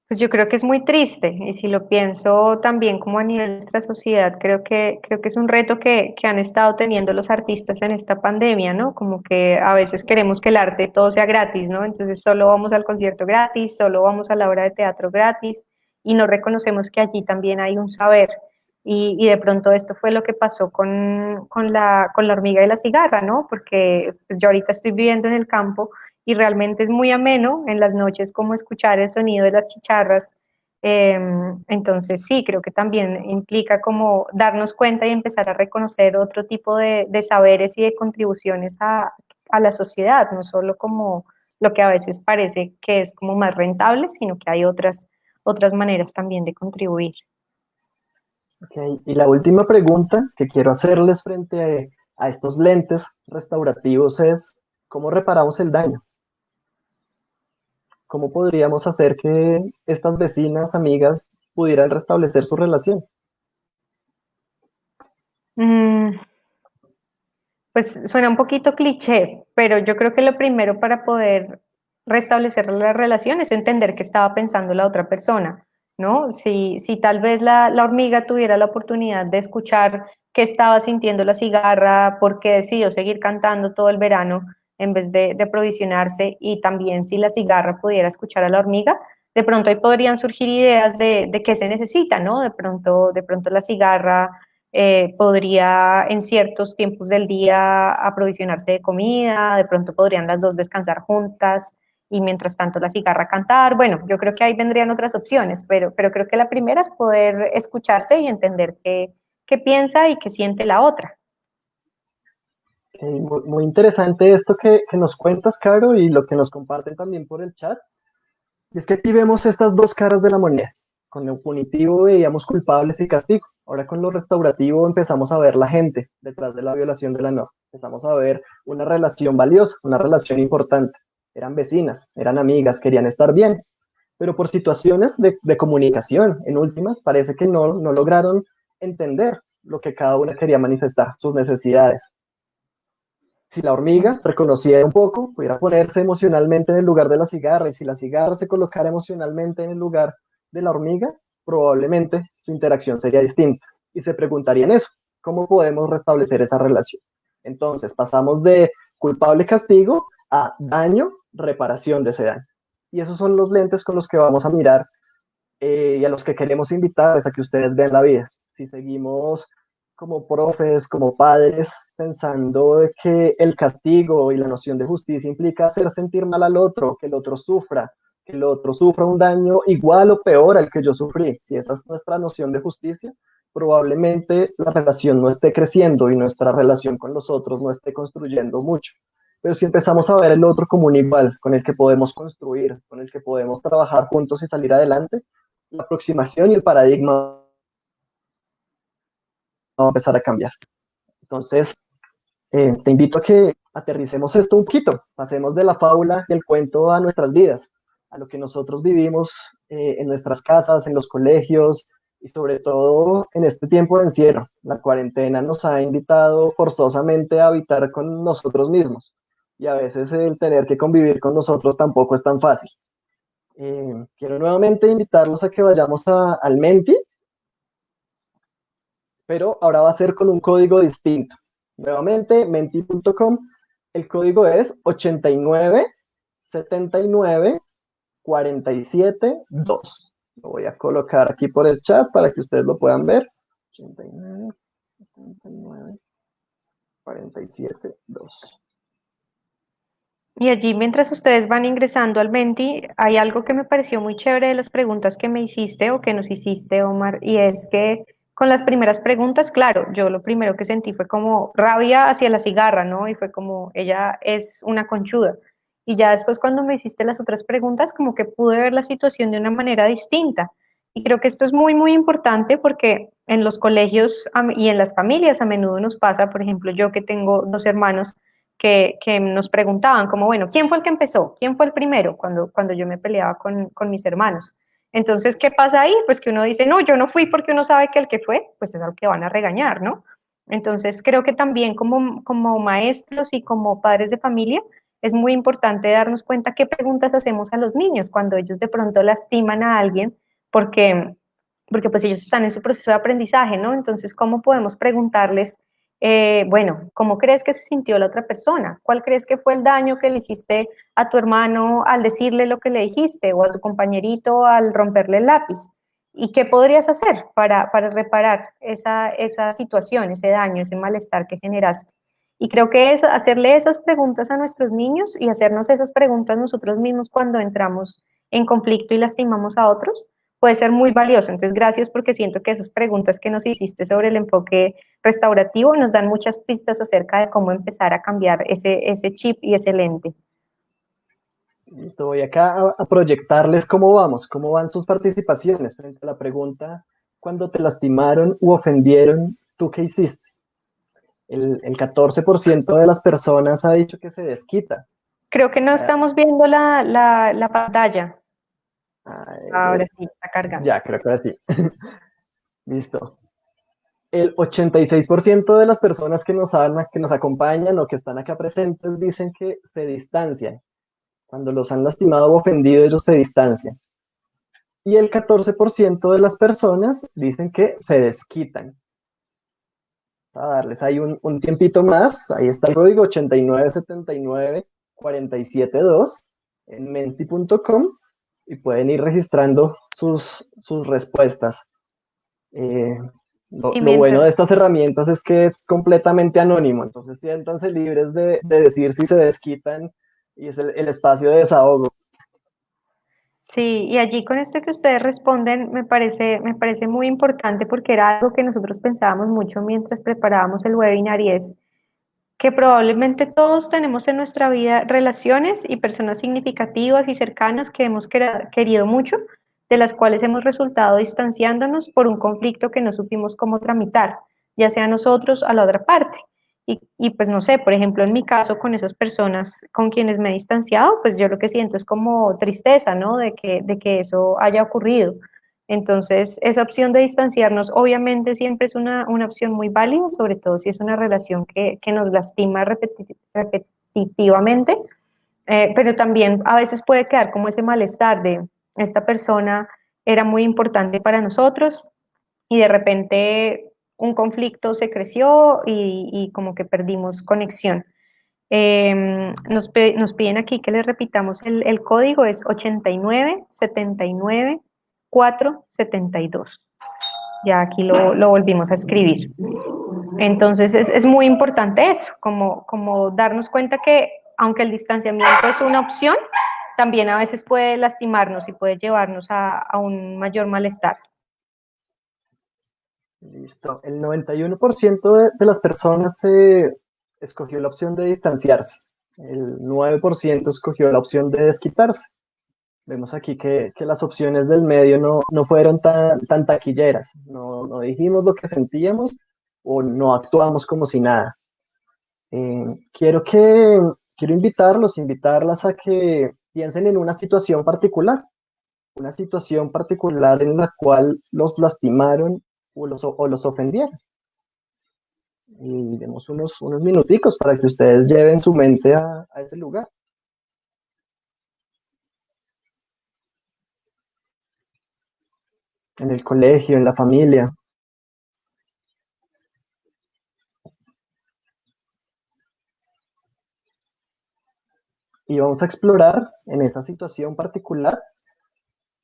Pues yo creo que es muy triste y si lo pienso también como a nivel de nuestra sociedad, creo que es un reto que han estado teniendo los artistas en esta pandemia, ¿no? Como que a veces queremos que el arte todo sea gratis, ¿no? Entonces solo vamos al concierto gratis, solo vamos a la obra de teatro gratis y no reconocemos que allí también hay un saber. Y de pronto esto fue lo que pasó con la hormiga y la cigarra, ¿no? Porque pues, yo ahorita estoy viviendo en el campo y realmente es muy ameno en las noches como escuchar el sonido de las chicharras. Entonces sí, creo que también implica como darnos cuenta y empezar a reconocer otro tipo de saberes y de contribuciones a la sociedad, no solo como lo que a veces parece que es como más rentable, sino que hay otras maneras también de contribuir. Ok, y la última pregunta que quiero hacerles frente a estos lentes restaurativos es, ¿cómo reparamos el daño? ¿Cómo podríamos hacer que estas vecinas, amigas, pudieran restablecer su relación? Mm, Pues suena un poquito cliché, pero yo creo que lo primero para poder restablecer la relación es entender qué estaba pensando la otra persona, ¿no? Si tal vez la hormiga tuviera la oportunidad de escuchar qué estaba sintiendo la cigarra, por qué decidió seguir cantando todo el verano en vez de provisionarse, y también si la cigarra pudiera escuchar a la hormiga, de pronto ahí podrían surgir ideas de qué se necesita, ¿no? De pronto la cigarra podría en ciertos tiempos del día aprovisionarse de comida, de pronto podrían las dos descansar juntas y mientras tanto la cigarra cantar. Bueno, yo creo que ahí vendrían otras opciones, pero creo que la primera es poder escucharse y entender qué piensa y qué siente la otra. Muy, muy interesante esto que nos cuentas, Caro, y lo que nos comparten también por el chat. Y es que aquí vemos estas dos caras de la moneda. Con lo punitivo veíamos culpables y castigo. Ahora con lo restaurativo empezamos a ver la gente detrás de la violación de la norma. Empezamos a ver una relación valiosa, una relación importante. Eran vecinas, eran amigas, querían estar bien, pero por situaciones de comunicación, en últimas, parece que no lograron entender lo que cada una quería manifestar, sus necesidades. Si la hormiga reconociera un poco, pudiera ponerse emocionalmente en el lugar de la cigarra, y si la cigarra se colocara emocionalmente en el lugar de la hormiga, probablemente su interacción sería distinta. Y se preguntarían eso, ¿cómo podemos restablecer esa relación? Entonces pasamos de culpable castigo a daño, reparación de ese daño. Y esos son los lentes con los que vamos a mirar y a los que queremos invitarles a que ustedes vean la vida. Si seguimos como profes, como padres, pensando de que el castigo y la noción de justicia implica hacer sentir mal al otro, que el otro sufra, que el otro sufra un daño igual o peor al que yo sufrí. Si esa es nuestra noción de justicia, probablemente la relación no esté creciendo y nuestra relación con los otros no esté construyendo mucho. Pero si empezamos a ver el otro como un igual, con el que podemos construir, con el que podemos trabajar juntos y salir adelante, la aproximación y el paradigma va a empezar a cambiar. Entonces, te invito a que aterricemos esto un poquito, pasemos de la fábula del cuento a nuestras vidas, a lo que nosotros vivimos en nuestras casas, en los colegios y sobre todo en este tiempo de encierro. La cuarentena nos ha invitado forzosamente a habitar con nosotros mismos y a veces el tener que convivir con nosotros tampoco es tan fácil. Quiero nuevamente invitarlos a que vayamos al Menti, pero ahora va a ser con un código distinto. Nuevamente, menti.com, el código es 89 79 47 2. Lo voy a colocar aquí por el chat para que ustedes lo puedan ver. 89 79 47 2. Y allí, mientras ustedes van ingresando al Menti, hay algo que me pareció muy chévere de las preguntas que me hiciste o que nos hiciste, Omar, y es que con las primeras preguntas, claro, yo lo primero que sentí fue como rabia hacia la cigarra, ¿no? Y fue como, ella es una conchuda. Y ya después cuando me hiciste las otras preguntas, como que pude ver la situación de una manera distinta. Y creo que esto es muy, muy importante porque en los colegios y en las familias a menudo nos pasa, por ejemplo, yo que tengo dos hermanos, que nos preguntaban como, bueno, ¿quién fue el que empezó? ¿Quién fue el primero? Cuando yo me peleaba con mis hermanos. Entonces, ¿qué pasa ahí? Pues que uno dice, no, yo no fui porque uno sabe que el que fue, pues es al que van a regañar, ¿no? Entonces, creo que también como maestros y como padres de familia, es muy importante darnos cuenta qué preguntas hacemos a los niños cuando ellos de pronto lastiman a alguien, porque pues ellos están en su proceso de aprendizaje, ¿no? Entonces, ¿cómo podemos preguntarles bueno, ¿cómo crees que se sintió la otra persona? ¿Cuál crees que fue el daño que le hiciste a tu hermano al decirle lo que le dijiste o a tu compañerito al romperle el lápiz? ¿Y qué podrías hacer para reparar esa situación, ese daño, ese malestar que generaste? Y creo que es hacerle esas preguntas a nuestros niños y hacernos esas preguntas nosotros mismos cuando entramos en conflicto y lastimamos a otros puede ser muy valioso. Entonces, gracias porque siento que esas preguntas que nos hiciste sobre el enfoque restaurativo nos dan muchas pistas acerca de cómo empezar a cambiar ese chip y ese lente. Listo, voy acá a proyectarles cómo vamos, cómo van sus participaciones frente a la pregunta, cuando te lastimaron u ofendieron, ¿tú qué hiciste? El 14% de las personas ha dicho que se desquita. Creo que no estamos viendo la pantalla. Ahora sí, está cargando. Ya, creo que ahora sí. Listo. El 86% de las personas que nos acompañan o que están acá presentes dicen que se distancian. Cuando los han lastimado o ofendido, ellos se distancian. Y el 14% de las personas dicen que se desquitan. A darles ahí un tiempito más. Ahí está el código 897947 2 en menti.com y pueden ir registrando sus respuestas. Lo bueno de estas herramientas es que es completamente anónimo, entonces siéntanse libres de decir si se desquitan y es el espacio de desahogo. Sí, y allí con esto que ustedes responden me parece muy importante porque era algo que nosotros pensábamos mucho mientras preparábamos el webinar y es que probablemente todos tenemos en nuestra vida relaciones y personas significativas y cercanas que hemos querido mucho, de las cuales hemos resultado distanciándonos por un conflicto que no supimos cómo tramitar, ya sea nosotros a la otra parte. Y pues no sé, por ejemplo, en mi caso con esas personas con quienes me he distanciado, pues yo lo que siento es como tristeza, ¿no? De que eso haya ocurrido. Entonces, esa opción de distanciarnos obviamente siempre es una opción muy válida, sobre todo si es una relación que nos lastima repetitivamente, pero también a veces puede quedar como ese malestar de esta persona era muy importante para nosotros y de repente un conflicto se creció y como que perdimos conexión. Nos piden aquí que les repitamos el código, es 89 79 472. Ya aquí lo volvimos a escribir. Entonces es muy importante eso, como darnos cuenta que aunque el distanciamiento es una opción, también a veces puede lastimarnos y puede llevarnos a un mayor malestar. Listo. El 91% de las personas escogió la opción de distanciarse. El 9% escogió la opción de desquitarse. Vemos aquí que las opciones del medio no fueron tan taquilleras. No dijimos lo que sentíamos o no actuamos como si nada. Eh, quiero que, quiero invitarlas a que piensen en una situación particular en la cual los lastimaron o los ofendieron. Y demos unos minuticos para que ustedes lleven su mente a ese lugar. En el colegio, en la familia. Y vamos a explorar en esa situación particular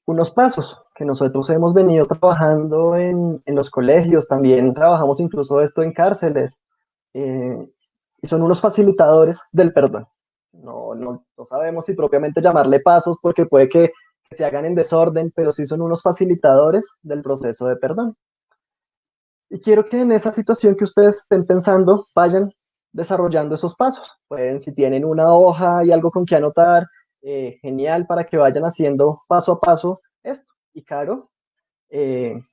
unos pasos que nosotros hemos venido trabajando en los colegios, también trabajamos incluso esto en cárceles, y son unos facilitadores del perdón. No sabemos si propiamente llamarle pasos porque puede que se hagan en desorden, pero sí son unos facilitadores del proceso de perdón. Y quiero que en esa situación que ustedes estén pensando, vayan desarrollando esos pasos. Pueden, si tienen una hoja y algo con que anotar, genial para que vayan haciendo paso a paso esto. Y Caro,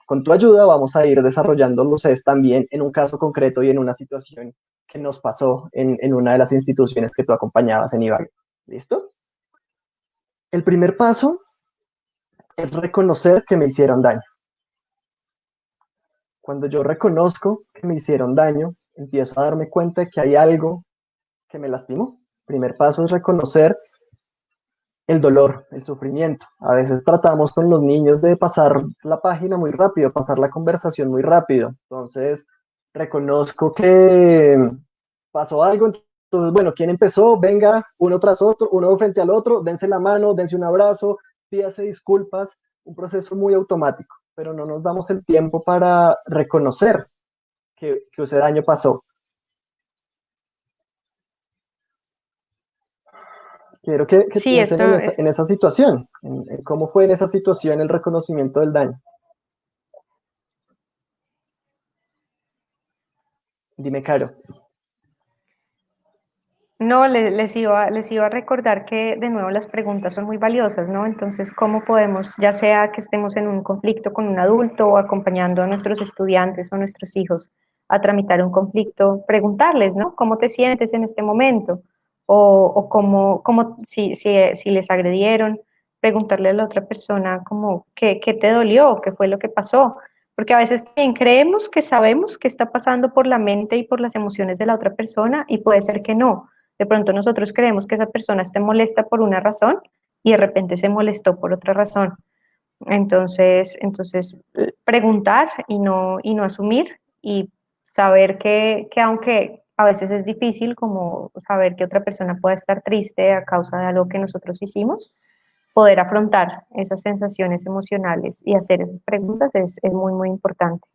con tu ayuda vamos a ir desarrollándolos también en un caso concreto y en una situación que nos pasó en una de las instituciones que tú acompañabas en Ibagué. ¿Listo? El primer paso es reconocer que me hicieron daño. Cuando yo reconozco que me hicieron daño, empiezo a darme cuenta de que hay algo que me lastimó. El primer paso es reconocer el dolor, el sufrimiento. A veces tratamos con los niños de pasar la página muy rápido, pasar la conversación muy rápido. Entonces, reconozco que pasó algo. Entonces, bueno, ¿quién empezó? Venga, uno tras otro, uno frente al otro, dense la mano, dense un abrazo, pídase disculpas, un proceso muy automático, pero no nos damos el tiempo para reconocer que ese daño pasó. Quiero que Sí, piensen esto es, en esa situación, en cómo fue en esa situación el reconocimiento del daño. Dime, Caro. no, les iba a recordar que de nuevo las preguntas son muy valiosas, ¿no? Entonces, ¿cómo podemos, ya sea que estemos en un conflicto con un adulto o acompañando a nuestros estudiantes o a nuestros hijos a tramitar un conflicto, preguntarles, ¿no? ¿Cómo te sientes en este momento? O cómo si les agredieron, preguntarle a la otra persona como, ¿qué te dolió? ¿Qué fue lo que pasó? Porque a veces también creemos que sabemos qué está pasando por la mente y por las emociones de la otra persona y puede ser que no. De pronto nosotros creemos que esa persona esté molesta por una razón y de repente se molestó por otra razón. Entonces preguntar y no asumir y saber que aunque a veces es difícil como saber que otra persona pueda estar triste a causa de algo que nosotros hicimos, poder afrontar esas sensaciones emocionales y hacer esas preguntas es muy, muy importante.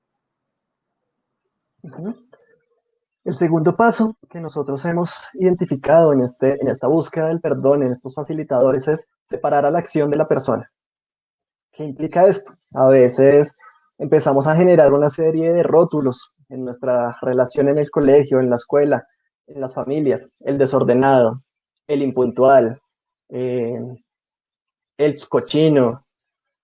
Uh-huh. El segundo paso que nosotros hemos identificado en esta búsqueda del perdón, en estos facilitadores, es separar a la acción de la persona. ¿Qué implica esto? A veces empezamos a generar una serie de rótulos en nuestra relación en el colegio, en la escuela, en las familias. El desordenado, el impuntual, eh, el cochino,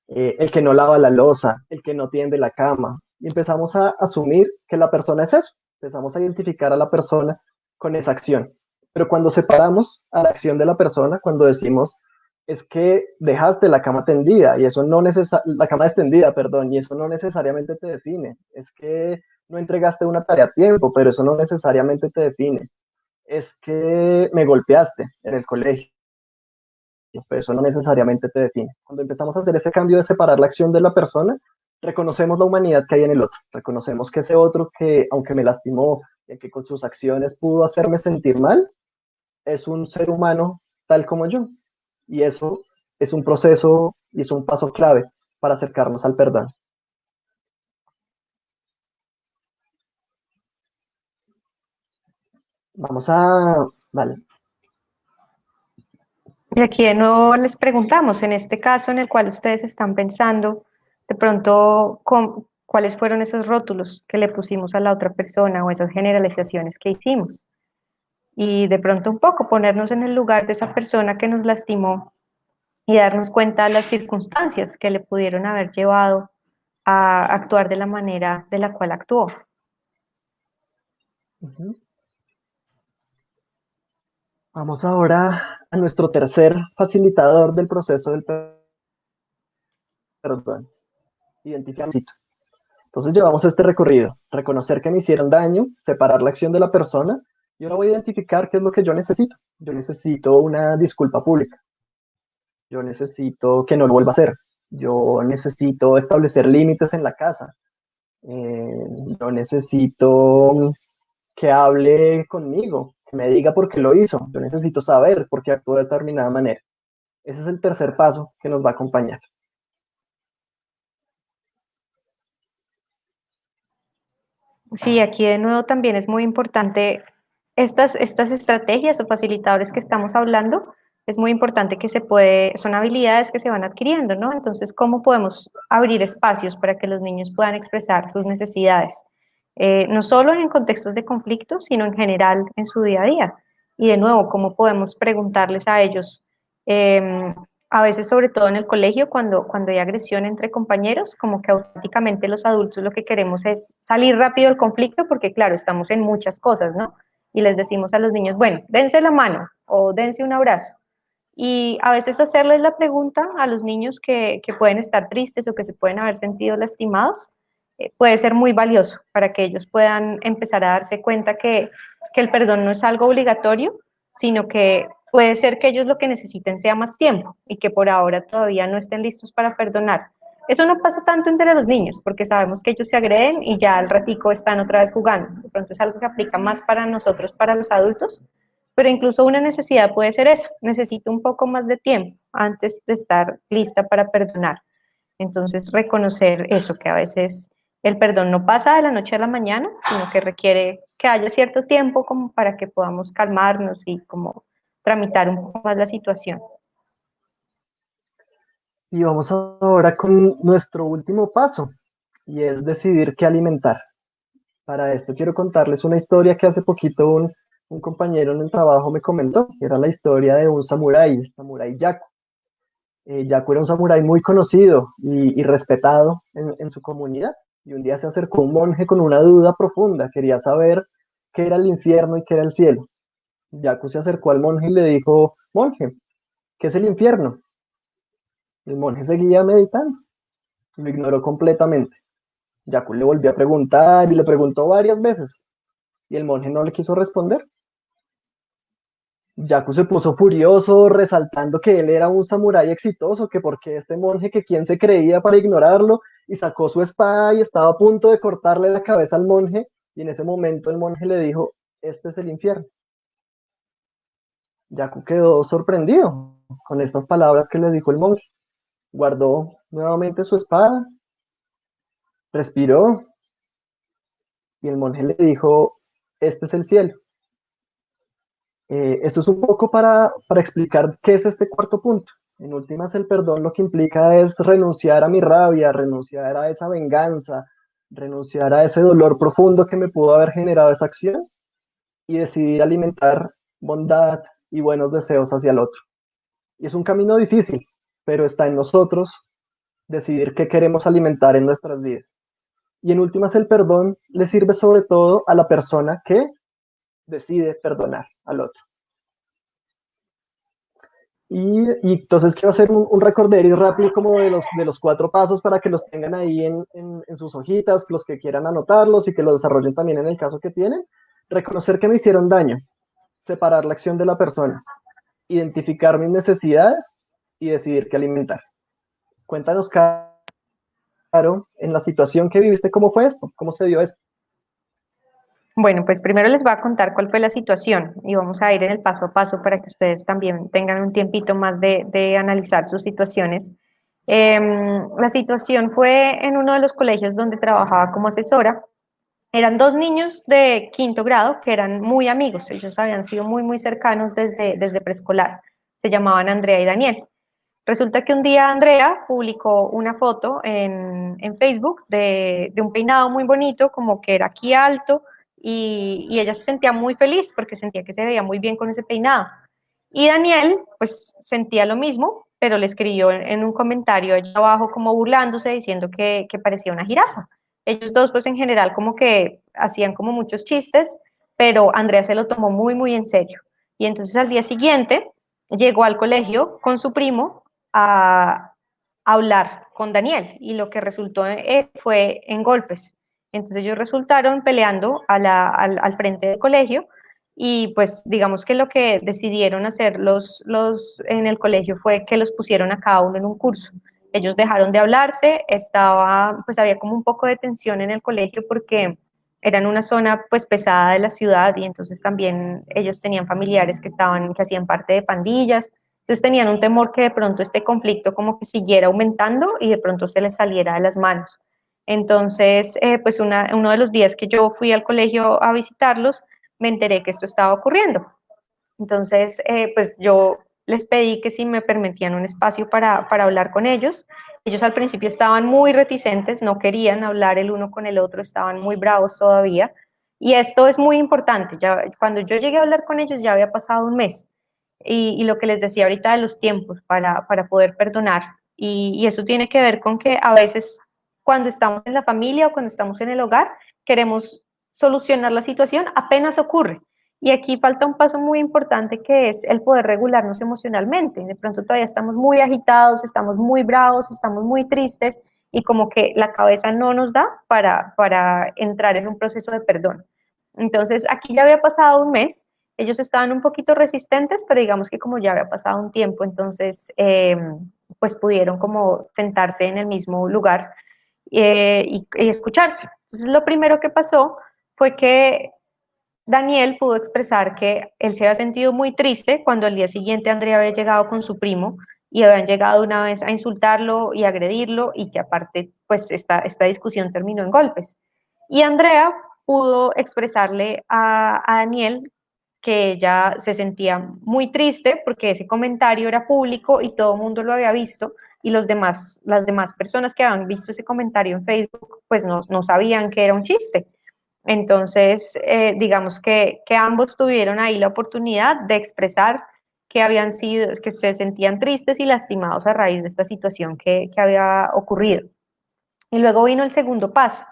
el que no lava la loza, el que no tiende la cama. Y empezamos a asumir que la persona es eso. Empezamos a identificar a la persona con esa acción. Pero cuando separamos a la acción de la persona, cuando decimos, es que dejaste la cama tendida y eso no la cama extendida, perdón, y eso no necesariamente te define. Es que no entregaste una tarea a tiempo, pero eso no necesariamente te define. Es que me golpeaste en el colegio, pero eso no necesariamente te define. Cuando empezamos a hacer ese cambio de separar la acción de la persona, reconocemos la humanidad que hay en el otro, reconocemos que ese otro que, aunque me lastimó, que con sus acciones pudo hacerme sentir mal, es un ser humano tal como yo. Y eso es un proceso y es un paso clave para acercarnos al perdón. Vamos a, vale. Y aquí de nuevo les preguntamos, en este caso en el cual ustedes están pensando, de pronto, ¿cuáles fueron esos rótulos que le pusimos a la otra persona o esas generalizaciones que hicimos? Y de pronto un poco ponernos en el lugar de esa persona que nos lastimó y darnos cuenta de las circunstancias que le pudieron haber llevado a actuar de la manera de la cual actuó. Ujú. Vamos ahora a nuestro tercer facilitador del proceso del perdón, identificar. Entonces llevamos este recorrido, reconocer que me hicieron daño, separar la acción de la persona y ahora voy a identificar qué es lo que yo necesito. Yo necesito una disculpa pública, yo necesito que no lo vuelva a hacer, yo necesito establecer límites en la casa, yo necesito que hable conmigo, que me diga por qué lo hizo, yo necesito saber por qué actuó de determinada manera. Ese es el tercer paso que nos va a acompañar. Sí, aquí de nuevo también es muy importante estas estrategias o facilitadores que estamos hablando, es muy importante que son habilidades que se van adquiriendo, ¿no? Entonces, ¿cómo podemos abrir espacios para que los niños puedan expresar sus necesidades? No solo en contextos de conflicto, sino en general en su día a día. Y de nuevo, ¿cómo podemos preguntarles a ellos? A veces, sobre todo en el colegio, cuando hay agresión entre compañeros, como que automáticamente los adultos lo que queremos es salir rápido del conflicto porque, claro, estamos en muchas cosas, ¿no? Y les decimos a los niños, bueno, dense la mano o dense un abrazo. Y a veces hacerles la pregunta a los niños que pueden estar tristes o que se pueden haber sentido lastimados puede ser muy valioso para que ellos puedan empezar a darse cuenta que el perdón no es algo obligatorio, sino que puede ser que ellos lo que necesiten sea más tiempo y que por ahora todavía no estén listos para perdonar. Eso no pasa tanto entre los niños, porque sabemos que ellos se agreden y ya al ratico están otra vez jugando. De pronto es algo que aplica más para nosotros, para los adultos, pero incluso una necesidad puede ser esa. Necesito un poco más de tiempo antes de estar lista para perdonar. Entonces, reconocer eso, que a veces el perdón no pasa de la noche a la mañana, sino que requiere que haya cierto tiempo como para que podamos calmarnos y como tramitar un poco más la situación. Y vamos ahora con nuestro último paso, y es decidir qué alimentar. Para esto quiero contarles una historia que hace poquito un compañero en el trabajo me comentó, que era la historia de un samurái, el samurái Yaku. Yaku era un samurái muy conocido y respetado en su comunidad, y un día se acercó un monje con una duda profunda, quería saber qué era el infierno y qué era el cielo. Yaku se acercó al monje y le dijo, monje, ¿qué es el infierno? El monje seguía meditando, lo ignoró completamente. Yaku le volvió a preguntar y le preguntó varias veces, y el monje no le quiso responder. Yaku se puso furioso, resaltando que él era un samurái exitoso, que porque este monje, que quién se creía para ignorarlo, y sacó su espada y estaba a punto de cortarle la cabeza al monje, y en ese momento el monje le dijo, este es el infierno. Yaku quedó sorprendido con estas palabras que le dijo el monje. Guardó nuevamente su espada, respiró, y el monje le dijo, este es el cielo. Esto es un poco para explicar qué es este cuarto punto. En últimas, el perdón lo que implica es renunciar a mi rabia, renunciar a esa venganza, renunciar a ese dolor profundo que me pudo haber generado esa acción y decidir alimentar bondad y buenos deseos hacia el otro. Y es un camino difícil, pero está en nosotros decidir qué queremos alimentar en nuestras vidas. Y en últimas, el perdón le sirve sobre todo a la persona que decide perdonar al otro. Y entonces quiero hacer un recorderis rápido como de los cuatro pasos para que los tengan ahí en sus hojitas, los que quieran anotarlos y que los desarrollen también en el caso que tienen. Reconocer que me hicieron daño, separar la acción de la persona, identificar mis necesidades y decidir qué alimentar. Cuéntanos, Caro, en la situación que viviste, ¿cómo fue esto? ¿Cómo se dio esto? Bueno, pues primero les voy a contar cuál fue la situación y vamos a ir en el paso a paso para que ustedes también tengan un tiempito más de analizar sus situaciones. La situación fue en uno de los colegios donde trabajaba como asesora. Eran dos niños de quinto grado que eran muy amigos, ellos habían sido muy cercanos desde preescolar. se llamaban Andrea y Daniel. Resulta que un día Andrea publicó una foto en Facebook de un peinado muy bonito, como que era aquí alto, y ella se sentía muy feliz porque sentía que se veía muy bien con ese peinado. Y Daniel, pues sentía lo mismo, pero le escribió en un comentario allá abajo como burlándose, diciendo que parecía una jirafa. Ellos dos, pues en general, como que hacían como muchos chistes, pero Andrea se lo tomó muy, muy en serio. Y entonces al día siguiente llegó al colegio con su primo a hablar con Daniel y lo que resultó fue en golpes. Entonces ellos resultaron peleando al frente del colegio y pues digamos que lo que decidieron hacer en el colegio fue que los pusieron a cada uno en un curso. Ellos dejaron de hablarse, pues había como un poco de tensión en el colegio porque era en una zona pues pesada de la ciudad y entonces también ellos tenían familiares que hacían parte de pandillas, entonces tenían un temor que de pronto este conflicto como que siguiera aumentando y de pronto se les saliera de las manos. Entonces, pues uno de los días que yo fui al colegio a visitarlos, me enteré que esto estaba ocurriendo. Entonces, pues yo les pedí que si me permitían un espacio para hablar con ellos. Ellos al principio estaban muy reticentes, no querían hablar el uno con el otro, estaban muy bravos todavía. Y esto es muy importante. Ya, cuando yo llegué a hablar con ellos ya había pasado un mes. Y lo que les decía ahorita de los tiempos para poder perdonar. Y eso tiene que ver con que a veces cuando estamos en la familia o cuando estamos en el hogar, queremos solucionar la situación apenas ocurre. Y aquí falta un paso muy importante que es el poder regularnos emocionalmente. De pronto todavía estamos muy agitados, estamos muy bravos, estamos muy tristes y como que la cabeza no nos da para entrar en un proceso de perdón. Entonces, aquí ya había pasado un mes, ellos estaban un poquito resistentes, pero digamos que como ya había pasado un tiempo, entonces pues pudieron como sentarse en el mismo lugar y escucharse. Entonces, lo primero que pasó fue que Daniel pudo expresar que él se había sentido muy triste cuando al día siguiente Andrea había llegado con su primo y habían llegado una vez a insultarlo y agredirlo y que aparte pues esta discusión terminó en golpes. Y Andrea pudo expresarle a Daniel que ella se sentía muy triste porque ese comentario era público y todo el mundo lo había visto y las demás personas que habían visto ese comentario en Facebook pues no sabían que era un chiste. Entonces, digamos que ambos tuvieron ahí la oportunidad de expresar que se sentían tristes y lastimados a raíz de esta situación que había ocurrido. Y luego vino el segundo paso,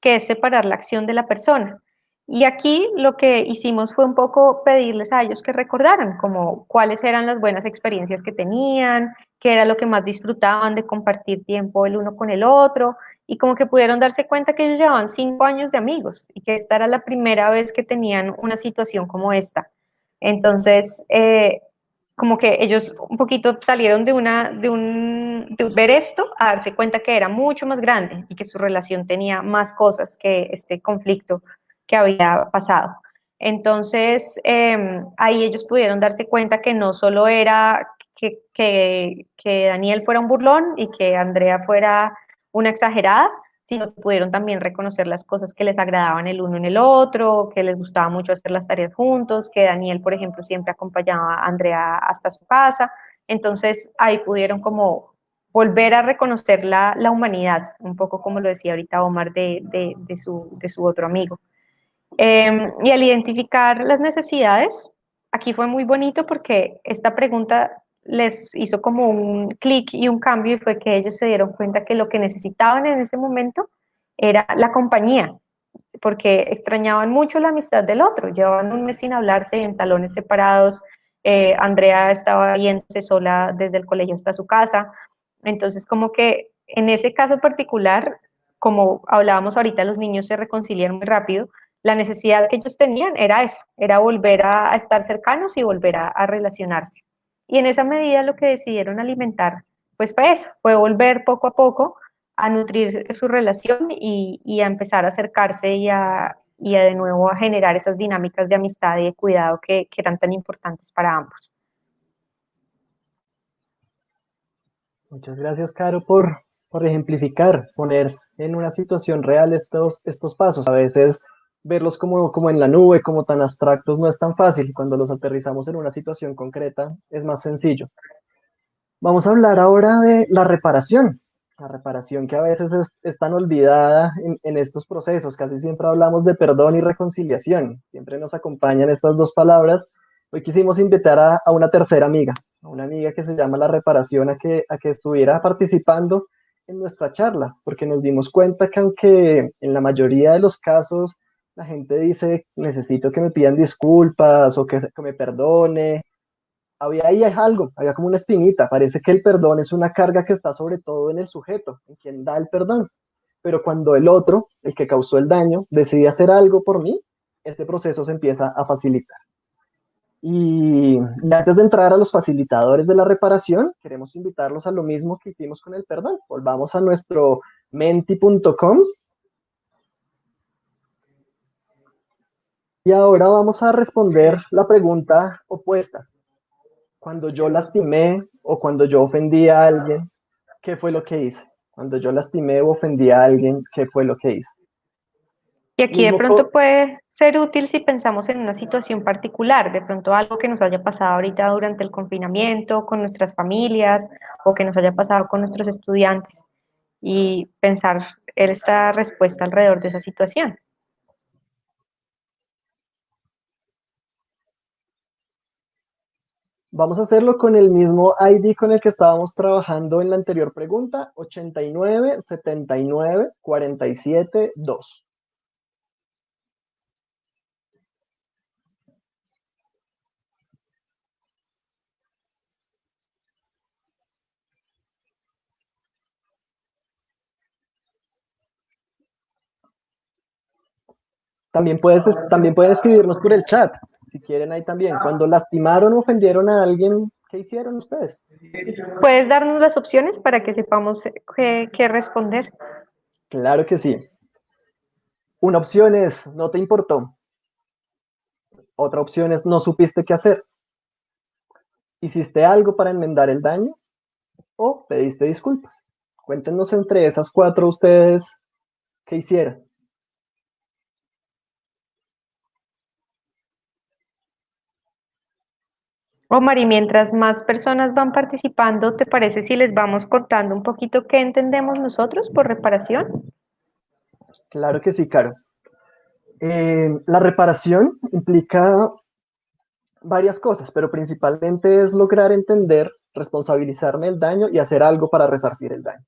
que es separar la acción de la persona. Y aquí lo que hicimos fue un poco pedirles a ellos que recordaran como cuáles eran las buenas experiencias que tenían, qué era lo que más disfrutaban de compartir tiempo el uno con el otro, y como que pudieron darse cuenta que ellos llevaban 5 años de amigos y que esta era la primera vez que tenían una situación como esta. Entonces, como que ellos un poquito salieron de ver esto a darse cuenta que era mucho más grande y que su relación tenía más cosas que este conflicto que había pasado. Entonces, ahí ellos pudieron darse cuenta que no solo era que Daniel fuera un burlón y que Andrea fuera una exagerada, sino que pudieron también reconocer las cosas que les agradaban el uno en el otro, que les gustaba mucho hacer las tareas juntos, que Daniel, por ejemplo, siempre acompañaba a Andrea hasta su casa. Entonces ahí pudieron como volver a reconocer la humanidad, un poco como lo decía ahorita Omar de su otro amigo. Y al identificar las necesidades, aquí fue muy bonito porque esta pregunta les hizo como un clic y un cambio y fue que ellos se dieron cuenta que lo que necesitaban en ese momento era la compañía, porque extrañaban mucho la amistad del otro, llevaban un mes sin hablarse en salones separados, Andrea estaba yéndose sola desde el colegio hasta su casa, entonces como que en ese caso particular, como hablábamos ahorita, los niños se reconcilian muy rápido, la necesidad que ellos tenían era esa, era volver a estar cercanos y volver a relacionarse. Y en esa medida lo que decidieron alimentar, pues fue eso, fue volver poco a poco a nutrir su relación y a empezar a acercarse y a de nuevo a generar esas dinámicas de amistad y de cuidado que eran tan importantes para ambos. Muchas gracias, Caro, por ejemplificar, poner en una situación real estos pasos. A veces verlos como en la nube, como tan abstractos, no es tan fácil. Cuando los aterrizamos en una situación concreta, es más sencillo. Vamos a hablar ahora de la reparación que a veces es tan olvidada en estos procesos. Casi siempre hablamos de perdón y reconciliación, siempre nos acompañan estas dos palabras. Hoy quisimos invitar a una tercera amiga, a una amiga que se llama La Reparación, a que estuviera participando en nuestra charla, porque nos dimos cuenta que aunque en la mayoría de los casos la gente dice necesito que me pidan disculpas o que me perdone, había ahí algo, había como una espinita. Parece que el perdón es una carga que está sobre todo en el sujeto, en quien da el perdón. Pero cuando el otro, el que causó el daño, decide hacer algo por mí, este proceso se empieza a facilitar. Y antes de entrar a los facilitadores de la reparación, queremos invitarlos a lo mismo que hicimos con el perdón. Volvamos a nuestro menti.com y ahora vamos a responder la pregunta opuesta. Cuando yo lastimé o cuando yo ofendí a alguien, ¿qué fue lo que hice? Cuando yo lastimé o ofendí a alguien, ¿qué fue lo que hice? Y aquí de Mismo pronto puede ser útil si pensamos en una situación particular, de pronto algo que nos haya pasado ahorita durante el confinamiento, con nuestras familias o que nos haya pasado con nuestros estudiantes y pensar esta respuesta alrededor de esa situación. Vamos a hacerlo con el mismo ID con el que estábamos trabajando en la anterior pregunta, 89 79 47 2. También pueden escribirnos por el chat, si quieren ahí también. Cuando lastimaron o ofendieron a alguien, ¿qué hicieron ustedes? ¿Puedes darnos las opciones para que sepamos qué responder? Claro que sí. Una opción es, no te importó. Otra opción es, no supiste qué hacer. ¿Hiciste algo para enmendar el daño o pediste disculpas? Cuéntenos entre esas cuatro ustedes qué hicieron. Omar, y mientras más personas van participando, ¿te parece si les vamos contando un poquito qué entendemos nosotros por reparación? Claro que sí, Caro. La reparación implica varias cosas, pero principalmente es lograr entender, responsabilizarme del daño y hacer algo para resarcir el daño.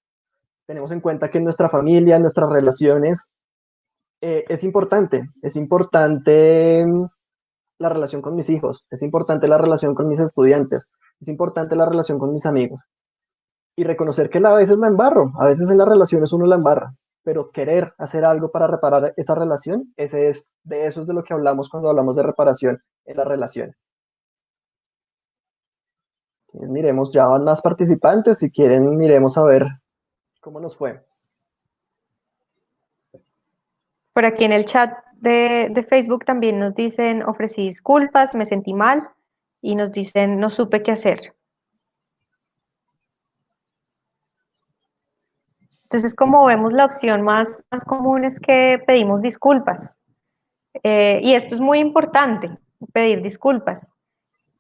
Tenemos en cuenta que en nuestra familia, en nuestras relaciones, es importante la relación con mis hijos, es importante la relación con mis estudiantes, es importante la relación con mis amigos. Y reconocer que a veces la embarro, a veces en las relaciones uno la embarra, pero querer hacer algo para reparar esa relación, de eso es de lo que hablamos cuando hablamos de reparación en las relaciones. Miremos, ya van más participantes, si quieren miremos a ver cómo nos fue. Por aquí en el chat de Facebook también nos dicen, ofrecí disculpas, me sentí mal y nos dicen, no supe qué hacer. Entonces, como vemos, la opción más común es que pedimos disculpas. Y esto es muy importante, pedir disculpas.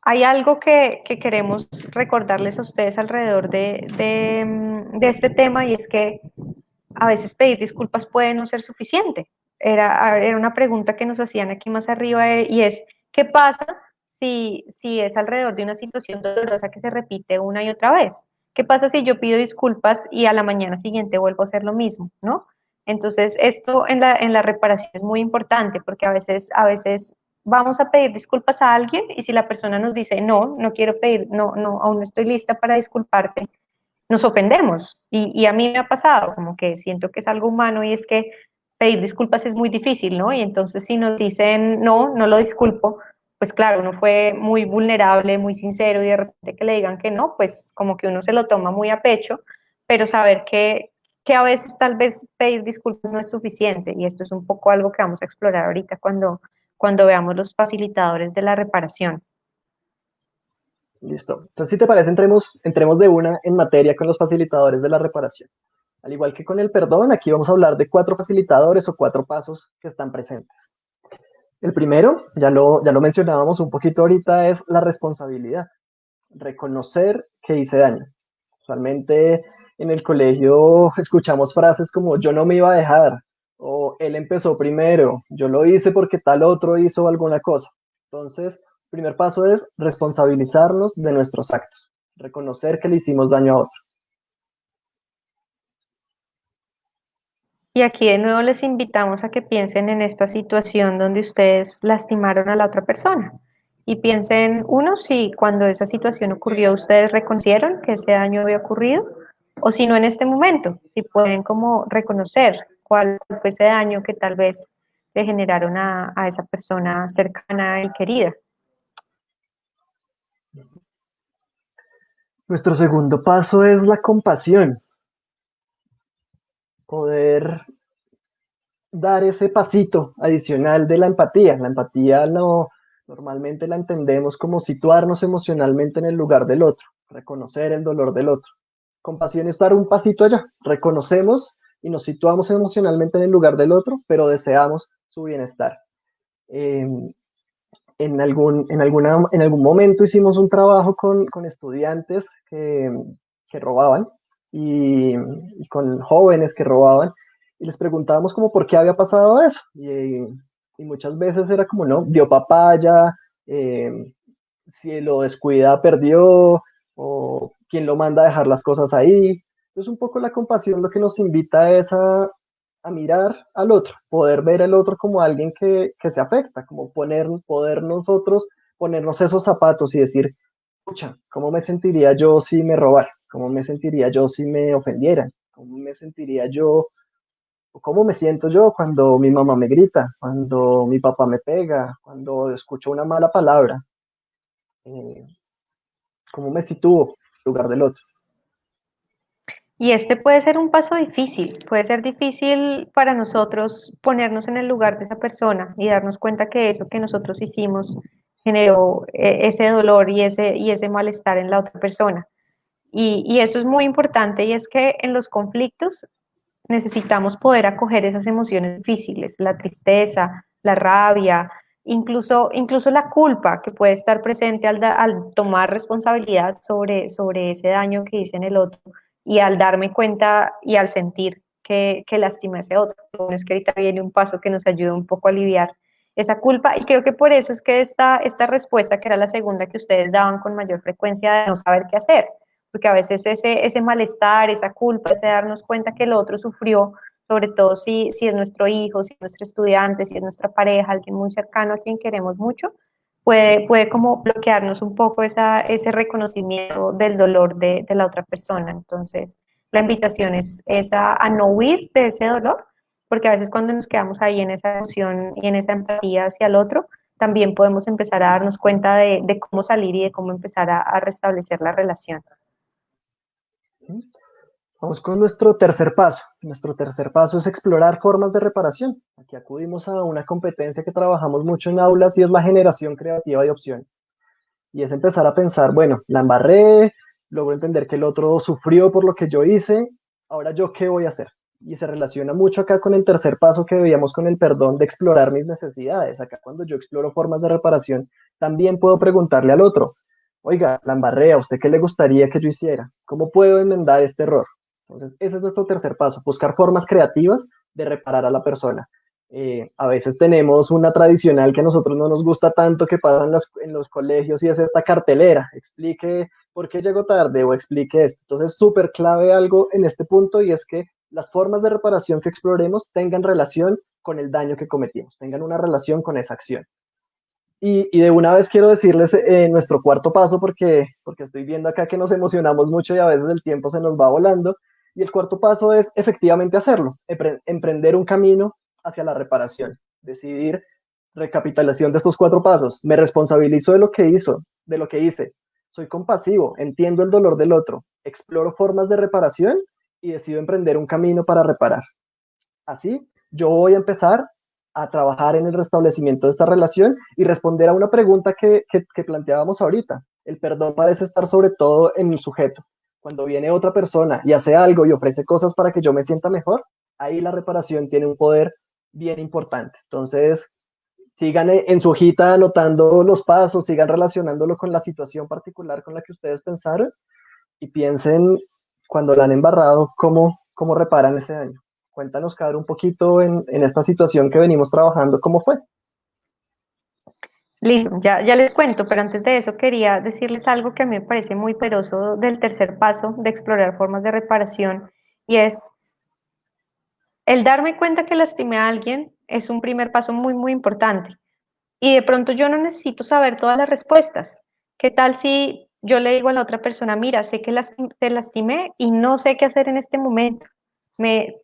Hay algo que queremos recordarles a ustedes alrededor de este tema y es que a veces pedir disculpas puede no ser suficiente. Era una pregunta que nos hacían aquí más arriba y es, ¿qué pasa si es alrededor de una situación dolorosa que se repite una y otra vez? ¿Qué pasa si yo pido disculpas y a la mañana siguiente vuelvo a hacer lo mismo, ¿no? Entonces, esto en la reparación es muy importante porque a veces vamos a pedir disculpas a alguien y si la persona nos dice, no, no quiero pedir, no, no, aún no estoy lista para disculparte, nos ofendemos. Y a mí me ha pasado, como que siento que es algo humano y es que pedir disculpas es muy difícil, ¿no? Y entonces si nos dicen, no, no lo disculpo, pues claro, uno fue muy vulnerable, muy sincero y de repente que le digan que no, pues como que uno se lo toma muy a pecho, pero saber que a veces tal vez pedir disculpas no es suficiente y esto es un poco algo que vamos a explorar ahorita cuando veamos los facilitadores de la reparación. Listo. Entonces, si te parece, entremos de una en materia con los facilitadores de la reparación. Al igual que con el perdón, aquí vamos a hablar de 4 facilitadores o 4 pasos que están presentes. El primero, ya lo mencionábamos un poquito ahorita, es la responsabilidad. Reconocer que hice daño. Usualmente en el colegio escuchamos frases como yo no me iba a dejar o él empezó primero, yo lo hice porque tal otro hizo alguna cosa. Entonces, el primer paso es responsabilizarnos de nuestros actos, reconocer que le hicimos daño a otro. Y aquí de nuevo les invitamos a que piensen en esta situación donde ustedes lastimaron a la otra persona. Y piensen, uno, si cuando esa situación ocurrió ustedes reconocieron que ese daño había ocurrido, o si no en este momento, si pueden como reconocer cuál fue ese daño que tal vez le generaron a esa persona cercana y querida. Nuestro segundo paso es la compasión, poder dar ese pasito adicional de la empatía. La empatía no, normalmente la entendemos como situarnos emocionalmente en el lugar del otro, reconocer el dolor del otro. Compasión es dar un pasito allá, reconocemos y nos situamos emocionalmente en el lugar del otro, pero deseamos su bienestar. Eh, en algún momento hicimos un trabajo con estudiantes que robaban y con jóvenes que robaban y les preguntábamos como por qué había pasado eso. Y muchas veces era como, no, dio papaya, si lo descuida perdió, o quién lo manda a dejar las cosas ahí. Entonces un poco la compasión lo que nos invita es a mirar al otro, poder ver al otro como alguien que se afecta, como poder nosotros ponernos esos zapatos y decir, pucha, ¿cómo me sentiría yo si me robaran? ¿Cómo me sentiría yo si me ofendieran? ¿Cómo me sentiría yo? ¿Cómo me siento yo cuando mi mamá me grita, cuando mi papá me pega, cuando escucho una mala palabra? Eh, ¿Cómo me sitúo en lugar del otro? Y este puede ser un paso difícil, puede ser difícil para nosotros ponernos en el lugar de esa persona y darnos cuenta que eso que nosotros hicimos generó ese dolor y ese malestar en la otra persona. Y eso es muy importante y es que en los conflictos necesitamos poder acoger esas emociones difíciles, la tristeza, la rabia, incluso la culpa que puede estar presente al tomar responsabilidad sobre ese daño que hice en el otro y al darme cuenta y al sentir que lastimé a ese otro. Bueno, es que ahorita viene un paso que nos ayuda un poco a aliviar esa culpa y creo que por eso es que esta respuesta, que era la segunda que ustedes daban con mayor frecuencia de no saber qué hacer, porque a veces ese malestar, esa culpa, ese darnos cuenta que el otro sufrió, sobre todo si es nuestro hijo, si es nuestro estudiante, si es nuestra pareja, alguien muy cercano a quien queremos mucho, puede como bloquearnos un poco ese reconocimiento del dolor de la otra persona. Entonces, la invitación es a no huir de ese dolor, porque a veces cuando nos quedamos ahí en esa emoción y en esa empatía hacia el otro, también podemos empezar a darnos cuenta de cómo salir y de cómo empezar a restablecer la relación. Vamos con nuestro tercer paso. Nuestro tercer paso es explorar formas de reparación. Aquí acudimos a una competencia que trabajamos mucho en aulas y es la generación creativa de opciones. Y es empezar a pensar, bueno, la embarré, logro entender que el otro sufrió por lo que yo hice, ahora yo qué voy a hacer. Y se relaciona mucho acá con el tercer paso que veíamos con el perdón de explorar mis necesidades. Acá cuando yo exploro formas de reparación, también puedo preguntarle al otro, oiga, la embarré, ¿a usted qué le gustaría que yo hiciera? ¿Cómo puedo enmendar este error? Entonces, ese es nuestro tercer paso, buscar formas creativas de reparar a la persona. A veces tenemos una tradicional que a nosotros no nos gusta tanto que pasa en los colegios y es esta cartelera, explique por qué llegó tarde o explique esto. Entonces, súper clave algo en este punto y es que las formas de reparación que exploremos tengan relación con el daño que cometimos, tengan una relación con esa acción. Y de una vez quiero decirles nuestro cuarto paso porque estoy viendo acá que nos emocionamos mucho y a veces el tiempo se nos va volando. Y el cuarto paso es efectivamente hacerlo, emprender un camino hacia la reparación, decidir recapitulación de estos cuatro pasos. Me responsabilizo de lo que hice, soy compasivo, entiendo el dolor del otro, exploro formas de reparación y decido emprender un camino para reparar. Así, yo voy a empezar a trabajar en el restablecimiento de esta relación y responder a una pregunta que planteábamos ahorita. El perdón parece estar sobre todo en el sujeto. Cuando viene otra persona y hace algo y ofrece cosas para que yo me sienta mejor, ahí la reparación tiene un poder bien importante. Entonces, sigan en su hojita anotando los pasos, sigan relacionándolo con la situación particular con la que ustedes pensaron y piensen cuando la han embarrado, cómo reparan ese daño. Cuéntanos, Caro, un poquito en esta situación que venimos trabajando, ¿cómo fue? Listo, ya les cuento, pero antes de eso quería decirles algo que a mí me parece muy poderoso del tercer paso de explorar formas de reparación y es el darme cuenta que lastimé a alguien es un primer paso muy, muy importante. Y de pronto yo no necesito saber todas las respuestas. ¿Qué tal si yo le digo a la otra persona, mira, sé que te lastimé y no sé qué hacer en este momento?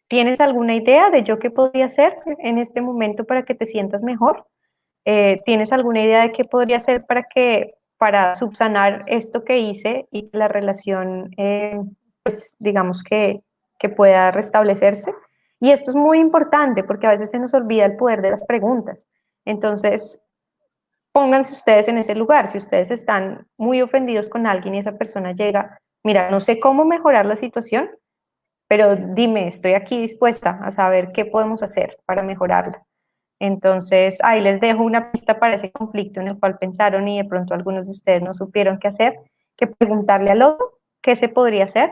¿Tienes alguna idea de yo qué podría hacer en este momento para que te sientas mejor? ¿Tienes alguna idea de qué podría hacer para subsanar esto que hice y que la relación, pues digamos que pueda restablecerse? Y esto es muy importante porque a veces se nos olvida el poder de las preguntas. Entonces, pónganse ustedes en ese lugar. Si ustedes están muy ofendidos con alguien y esa persona llega, mira, no sé cómo mejorar la situación, pero dime, estoy aquí dispuesta a saber qué podemos hacer para mejorarla. Entonces, ahí les dejo una pista para ese conflicto en el cual pensaron y de pronto algunos de ustedes no supieron qué hacer, que preguntarle al otro qué se podría hacer.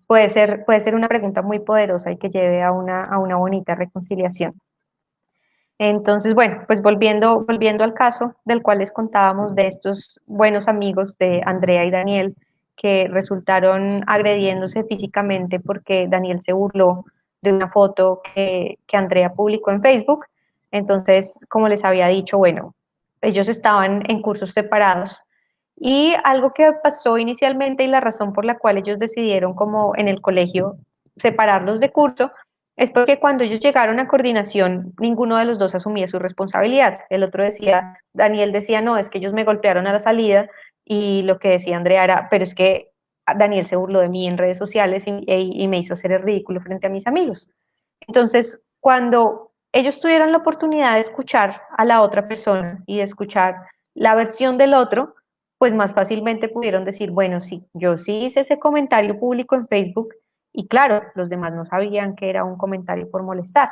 Puede ser una pregunta muy poderosa y que lleve a una bonita reconciliación. Entonces, bueno, pues volviendo al caso del cual les contábamos de estos buenos amigos de Andrea y Daniel que resultaron agrediéndose físicamente porque Daniel se burló de una foto que Andrea publicó en Facebook. Entonces, como les había dicho, bueno, ellos estaban en cursos separados y algo que pasó inicialmente y la razón por la cual ellos decidieron como en el colegio separarlos de curso es porque cuando ellos llegaron a coordinación, ninguno de los dos asumía su responsabilidad. El otro decía, Daniel decía, no, es que ellos me golpearon a la salida, y lo que decía Andrea era, pero es que Daniel se burló de mí en redes sociales y me hizo hacer el ridículo frente a mis amigos. Entonces, cuando ellos tuvieron la oportunidad de escuchar a la otra persona y de escuchar la versión del otro, pues más fácilmente pudieron decir, bueno, sí, yo sí hice ese comentario público en Facebook y claro, los demás no sabían que era un comentario por molestar.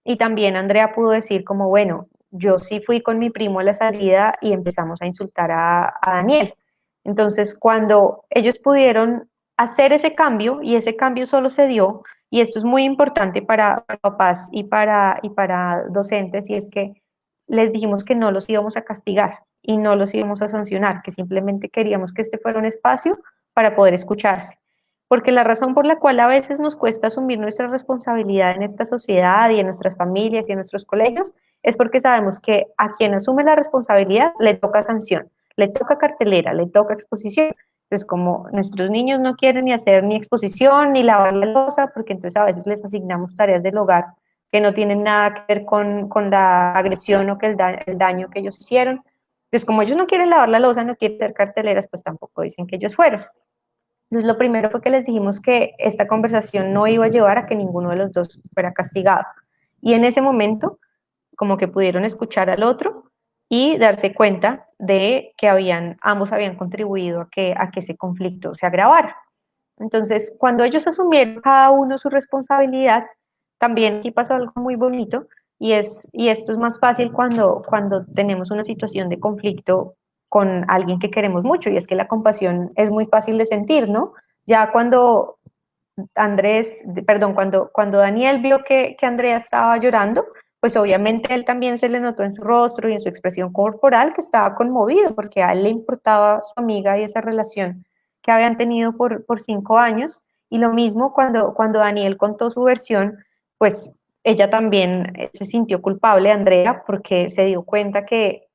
Y también Andrea pudo decir como, bueno, yo sí fui con mi primo a la salida y empezamos a insultar a Daniel. Entonces, cuando ellos pudieron hacer ese cambio, y ese cambio solo se dio, y esto es muy importante para papás y para docentes, y es que les dijimos que no los íbamos a castigar y no los íbamos a sancionar, que simplemente queríamos que este fuera un espacio para poder escucharse. Porque la razón por la cual a veces nos cuesta asumir nuestra responsabilidad en esta sociedad y en nuestras familias y en nuestros colegios es porque sabemos que a quien asume la responsabilidad le toca sanción, le toca cartelera, le toca exposición. Entonces, como nuestros niños no quieren ni hacer ni exposición ni lavar la loza, porque entonces a veces les asignamos tareas del hogar que no tienen nada que ver con la agresión o que el daño que ellos hicieron. Entonces, como ellos no quieren lavar la loza, no quieren hacer carteleras, pues tampoco dicen que ellos fueron. Entonces, lo primero fue que les dijimos que esta conversación no iba a llevar a que ninguno de los dos fuera castigado. Y en ese momento, como que pudieron escuchar al otro y darse cuenta de que ambos habían contribuido a que ese conflicto se agravara. Entonces, cuando ellos asumieron cada uno su responsabilidad, también aquí pasó algo muy bonito y esto es más fácil cuando tenemos una situación de conflicto con alguien que queremos mucho y es que la compasión es muy fácil de sentir, ¿no? Ya cuando Daniel vio que Andrea estaba llorando, pues obviamente él también se le notó en su rostro y en su expresión corporal que estaba conmovido porque a él le importaba su amiga y esa relación que habían tenido por 5 años. Y lo mismo cuando Daniel contó su versión, pues ella también se sintió culpable, Andrea, porque se dio cuenta que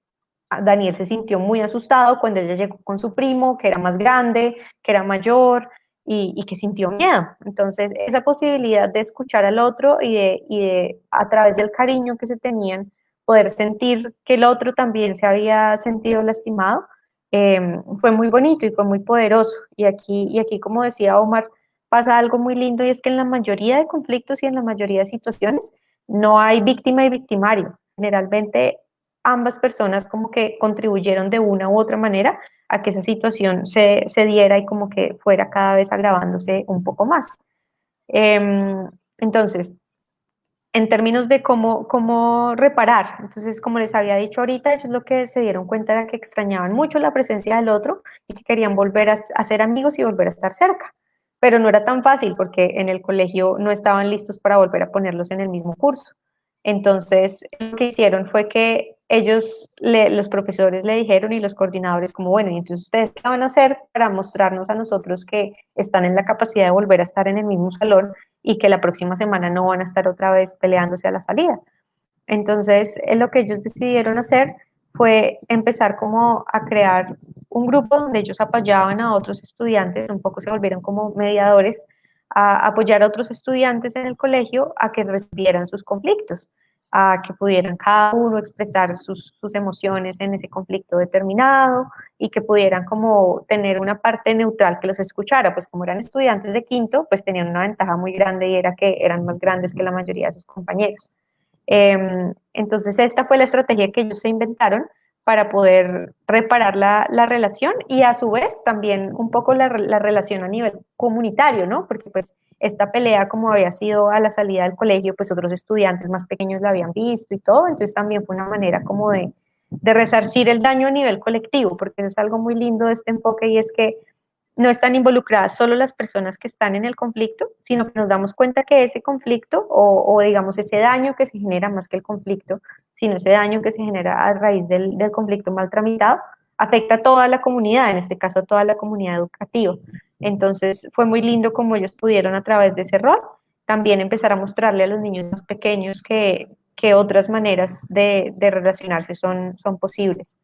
Daniel se sintió muy asustado cuando ella llegó con su primo, que era más grande, que era mayor y que sintió miedo. Entonces, esa posibilidad de escuchar al otro a través del cariño que se tenían, poder sentir que el otro también se había sentido lastimado, fue muy bonito y fue muy poderoso. Y aquí, como decía Omar, pasa algo muy lindo y es que en la mayoría de conflictos y en la mayoría de situaciones no hay víctima y victimario. Generalmente ambas personas como que contribuyeron de una u otra manera a que esa situación se diera y como que fuera cada vez agravándose un poco más. Entonces, en términos de cómo reparar. Entonces, como les había dicho ahorita, ellos lo que se dieron cuenta era que extrañaban mucho la presencia del otro y que querían volver a ser amigos y volver a estar cerca. Pero no era tan fácil porque en el colegio no estaban listos para volver a ponerlos en el mismo curso. Entonces, lo que hicieron fue que los profesores le dijeron y los coordinadores como, bueno, ¿y entonces ustedes qué van a hacer para mostrarnos a nosotros que están en la capacidad de volver a estar en el mismo salón y que la próxima semana no van a estar otra vez peleándose a la salida? Entonces, lo que ellos decidieron hacer fue empezar como a crear un grupo donde ellos apoyaban a otros estudiantes, un poco se volvieron como mediadores, a apoyar a otros estudiantes en el colegio a que resolvieran sus conflictos, a que pudieran cada uno expresar sus emociones en ese conflicto determinado y que pudieran como tener una parte neutral que los escuchara, pues como eran estudiantes de quinto, pues tenían una ventaja muy grande y era que eran más grandes que la mayoría de sus compañeros. Entonces, esta fue la estrategia que ellos se inventaron para poder reparar la relación y a su vez también un poco la relación a nivel comunitario, ¿no? Porque pues esta pelea como había sido a la salida del colegio, pues otros estudiantes más pequeños la habían visto y todo, entonces también fue una manera como de resarcir el daño a nivel colectivo, porque eso es algo muy lindo de este enfoque y es que no están involucradas solo las personas que están en el conflicto, sino que nos damos cuenta que ese conflicto o digamos ese daño que se genera más que el conflicto, sino ese daño que se genera a raíz del conflicto mal tramitado, afecta a toda la comunidad, en este caso a toda la comunidad educativa. Entonces fue muy lindo como ellos pudieron a través de ese rol también empezar a mostrarle a los niños más pequeños que otras maneras de relacionarse son posibles.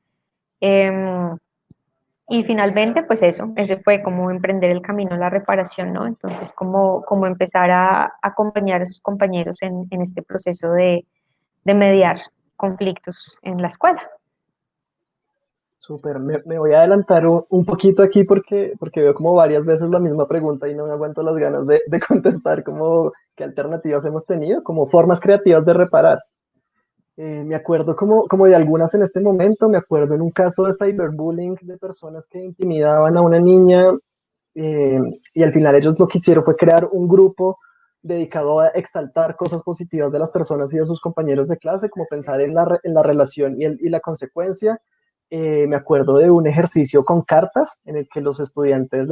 Y finalmente, pues eso, ese fue como emprender el camino a la reparación, ¿no? Entonces, como empezar a acompañar a sus compañeros en este proceso de mediar conflictos en la escuela. Súper, me voy a adelantar un poquito aquí porque veo como varias veces la misma pregunta y no me aguanto las ganas de contestar como qué alternativas hemos tenido, como formas creativas de reparar. Me acuerdo como de algunas en este momento, me acuerdo en un caso de cyberbullying de personas que intimidaban a una niña eh, y al final ellos lo que hicieron fue crear un grupo dedicado a exaltar cosas positivas de las personas y de sus compañeros de clase, como pensar en la relación y la consecuencia. Me acuerdo de un ejercicio con cartas en el que los estudiantes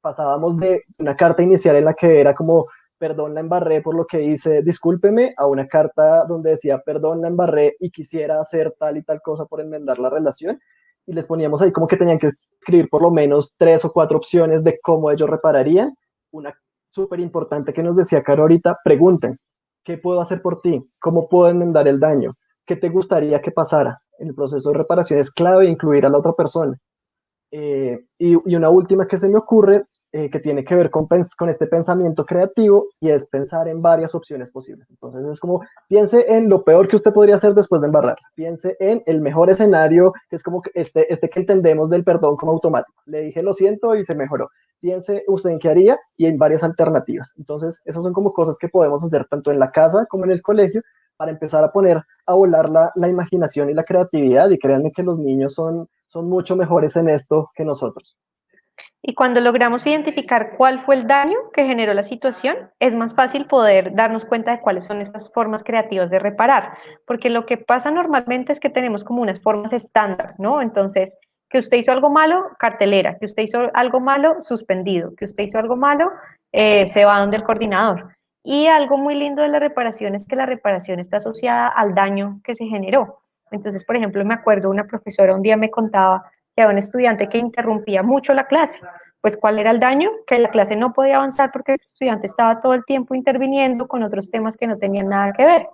pasábamos de una carta inicial en la que era como perdón la embarré por lo que hice, discúlpeme, a una carta donde decía perdón la embarré y quisiera hacer tal y tal cosa por enmendar la relación. Y les poníamos ahí como que tenían que escribir por lo menos 3 o 4 opciones de cómo ellos repararían. Una súper importante que nos decía Caro ahorita, pregunten, ¿qué puedo hacer por ti? ¿Cómo puedo enmendar el daño? ¿Qué te gustaría que pasara? En el proceso de reparación es clave incluir a la otra persona. Y una última que se me ocurre, que tiene que ver con este pensamiento creativo y es pensar en varias opciones posibles. Entonces es como, piense en lo peor que usted podría hacer después de embarrar, piense en el mejor escenario, que es como que este que entendemos del perdón como automático. Le dije lo siento y se mejoró. Piense usted en qué haría y en varias alternativas. Entonces esas son como cosas que podemos hacer tanto en la casa como en el colegio para empezar a poner a volar la imaginación y la creatividad y créanme que los niños son mucho mejores en esto que nosotros. Y cuando logramos identificar cuál fue el daño que generó la situación, es más fácil poder darnos cuenta de cuáles son estas formas creativas de reparar, porque lo que pasa normalmente es que tenemos como unas formas estándar, ¿no? Entonces, que usted hizo algo malo, cartelera, que usted hizo algo malo, suspendido, que usted hizo algo malo, se va donde el coordinador. Y algo muy lindo de la reparación es que la reparación está asociada al daño que se generó. Entonces, por ejemplo, me acuerdo una profesora un día me contaba que había un estudiante que interrumpía mucho la clase. Pues, ¿cuál era el daño? Que la clase no podía avanzar porque el estudiante estaba todo el tiempo interviniendo con otros temas que no tenían nada que ver.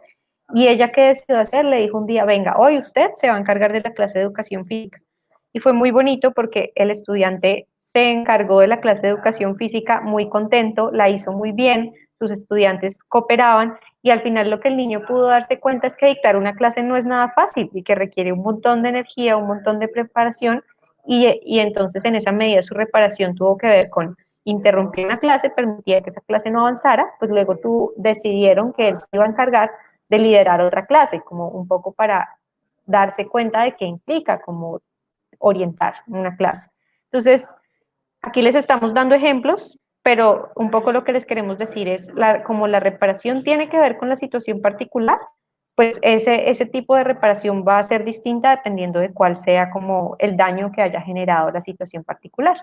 Y ella, ¿qué decidió hacer? Le dijo un día, venga, hoy usted se va a encargar de la clase de educación física. Y fue muy bonito porque el estudiante se encargó de la clase de educación física muy contento, la hizo muy bien, sus estudiantes cooperaban y al final lo que el niño pudo darse cuenta es que dictar una clase no es nada fácil y que requiere un montón de energía, un montón de preparación y entonces en esa medida su reparación tuvo que ver con interrumpir una clase, permitía que esa clase no avanzara, pues luego decidieron que él se iba a encargar de liderar otra clase, como un poco para darse cuenta de qué implica como orientar una clase. Entonces, aquí les estamos dando ejemplos pero un poco lo que les queremos decir es, como la reparación tiene que ver con la situación particular, pues ese tipo de reparación va a ser distinta dependiendo de cuál sea como el daño que haya generado la situación particular.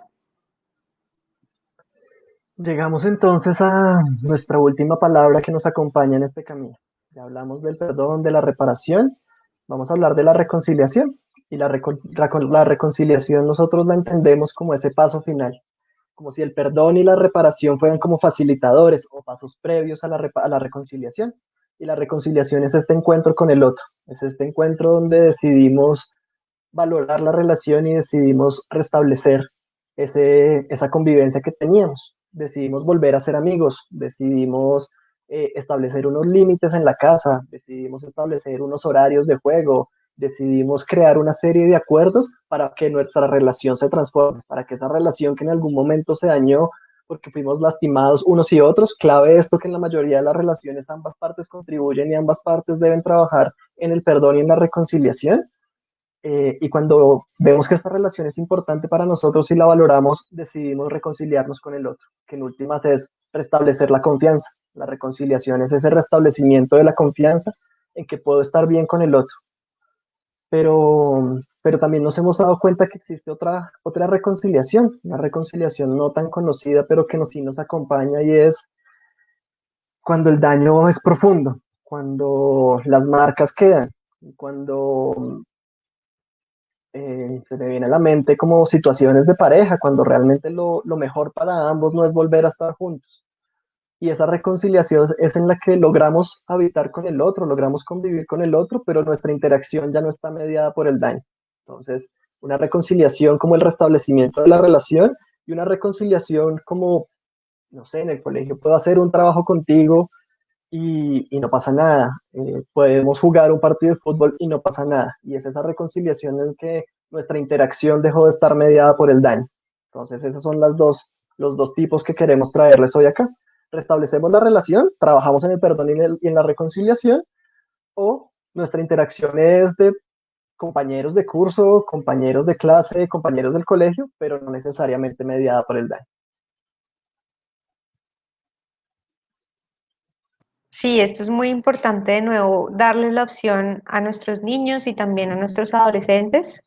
Llegamos entonces a nuestra última palabra que nos acompaña en este camino. Ya hablamos del perdón, de la reparación, vamos a hablar de la reconciliación. Y la reconciliación nosotros la entendemos como ese paso final, como si el perdón y la reparación fueran como facilitadores o pasos previos a a la reconciliación. Y la reconciliación es este encuentro con el otro, es este encuentro donde decidimos valorar la relación y decidimos restablecer esa convivencia que teníamos. Decidimos volver a ser amigos, decidimos establecer unos límites en la casa, decidimos establecer unos horarios de juego, decidimos crear una serie de acuerdos para que nuestra relación se transforme, para que esa relación que en algún momento se dañó porque fuimos lastimados unos y otros, clave esto que en la mayoría de las relaciones ambas partes contribuyen y ambas partes deben trabajar en el perdón y en la reconciliación. Y cuando vemos que esta relación es importante para nosotros y la valoramos, decidimos reconciliarnos con el otro, que en últimas es restablecer la confianza. La reconciliación es ese restablecimiento de la confianza en que puedo estar bien con el otro. Pero también nos hemos dado cuenta que existe otra reconciliación, una reconciliación no tan conocida, pero que sí nos acompaña y es cuando el daño es profundo, cuando las marcas quedan, cuando se me viene a la mente como situaciones de pareja, cuando realmente lo mejor para ambos no es volver a estar juntos. Y esa reconciliación es en la que logramos habitar con el otro, logramos convivir con el otro, pero nuestra interacción ya no está mediada por el daño. Entonces, una reconciliación como el restablecimiento de la relación y una reconciliación como, no sé, en el colegio puedo hacer un trabajo contigo y no pasa nada. Podemos jugar un partido de fútbol y no pasa nada. Y es esa reconciliación en que nuestra interacción dejó de estar mediada por el daño. Entonces, esos son los dos tipos que queremos traerles hoy acá. Restablecemos la relación, trabajamos en el perdón y en la reconciliación, o nuestra interacción es de compañeros de curso, compañeros de clase, compañeros del colegio, pero no necesariamente mediada por el daño. Sí, esto es muy importante de nuevo, darle la opción a nuestros niños y también a nuestros adolescentes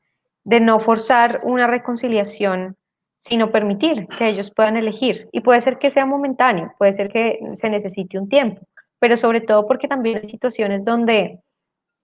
de no forzar una reconciliación, sino permitir que ellos puedan elegir. Y puede ser que sea momentáneo, puede ser que se necesite un tiempo, pero sobre todo porque también hay situaciones donde,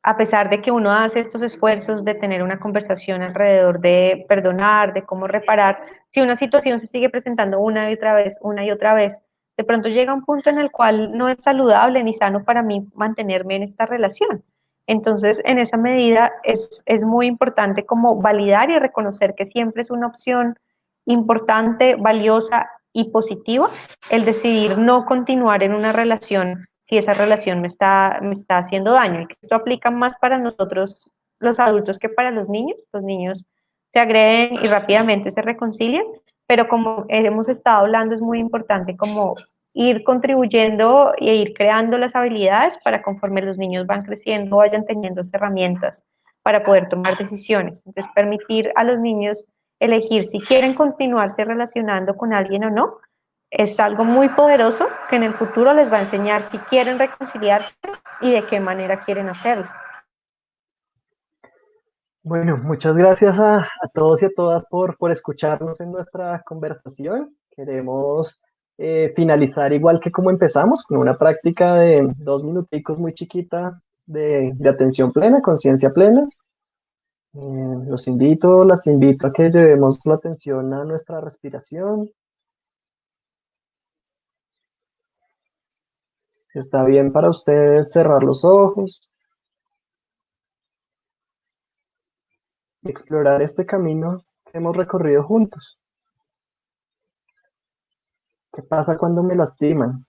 a pesar de que uno hace estos esfuerzos de tener una conversación alrededor de perdonar, de cómo reparar, si una situación se sigue presentando una y otra vez, de pronto llega un punto en el cual no es saludable ni sano para mí mantenerme en esta relación. Entonces, en esa medida es muy importante como validar y reconocer que siempre es una opción importante, valiosa y positiva el decidir no continuar en una relación si esa relación me está haciendo daño. Y que esto aplica más para nosotros los adultos que para los niños. Los niños se agreden y rápidamente se reconcilian, pero como hemos estado hablando, es muy importante como ir contribuyendo e ir creando las habilidades para conforme los niños van creciendo, vayan teniendo herramientas para poder tomar decisiones. Entonces, permitir a los niños elegir si quieren continuarse relacionando con alguien o no, es algo muy poderoso que en el futuro les va a enseñar si quieren reconciliarse y de qué manera quieren hacerlo. Bueno, muchas gracias a todos y a todas por escucharnos en nuestra conversación. Queremos finalizar igual que como empezamos, con una práctica de 2 minuticos muy chiquita de atención plena, conciencia plena. Las invito a que llevemos la atención a nuestra respiración. Si está bien para ustedes, cerrar los ojos y explorar este camino que hemos recorrido juntos. ¿Qué pasa cuando me lastiman?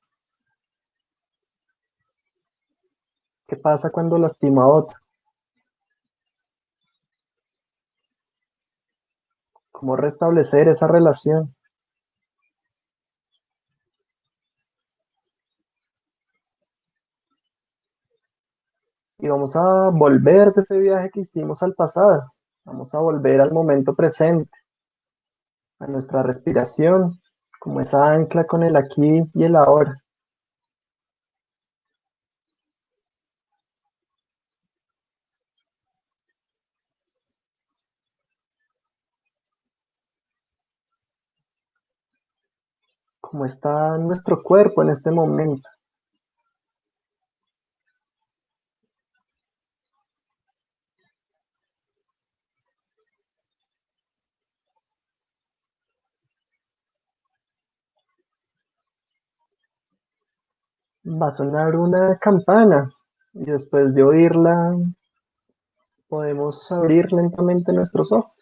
¿Qué pasa cuando lastimo a otro? ¿Cómo restablecer esa relación? Y vamos a volver de ese viaje que hicimos al pasado. Vamos a volver al momento presente, a nuestra respiración. como esa ancla con el aquí y el ahora. Como está nuestro cuerpo en este momento. Va a sonar una campana y después de oírla podemos abrir lentamente nuestros ojos.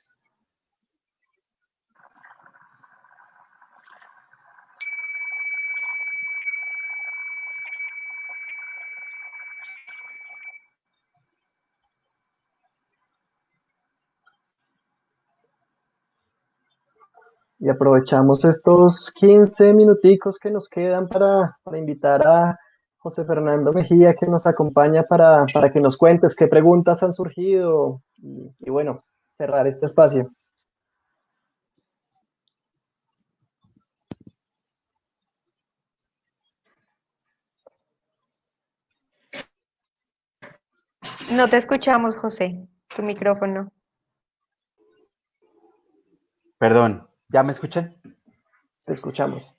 Y aprovechamos estos 15 minuticos que nos quedan para invitar a José Fernando Mejía que nos acompaña para que nos cuentes qué preguntas han surgido y bueno, cerrar este espacio. No te escuchamos, José, tu micrófono. Perdón, ¿ya me escuchan? Te escuchamos.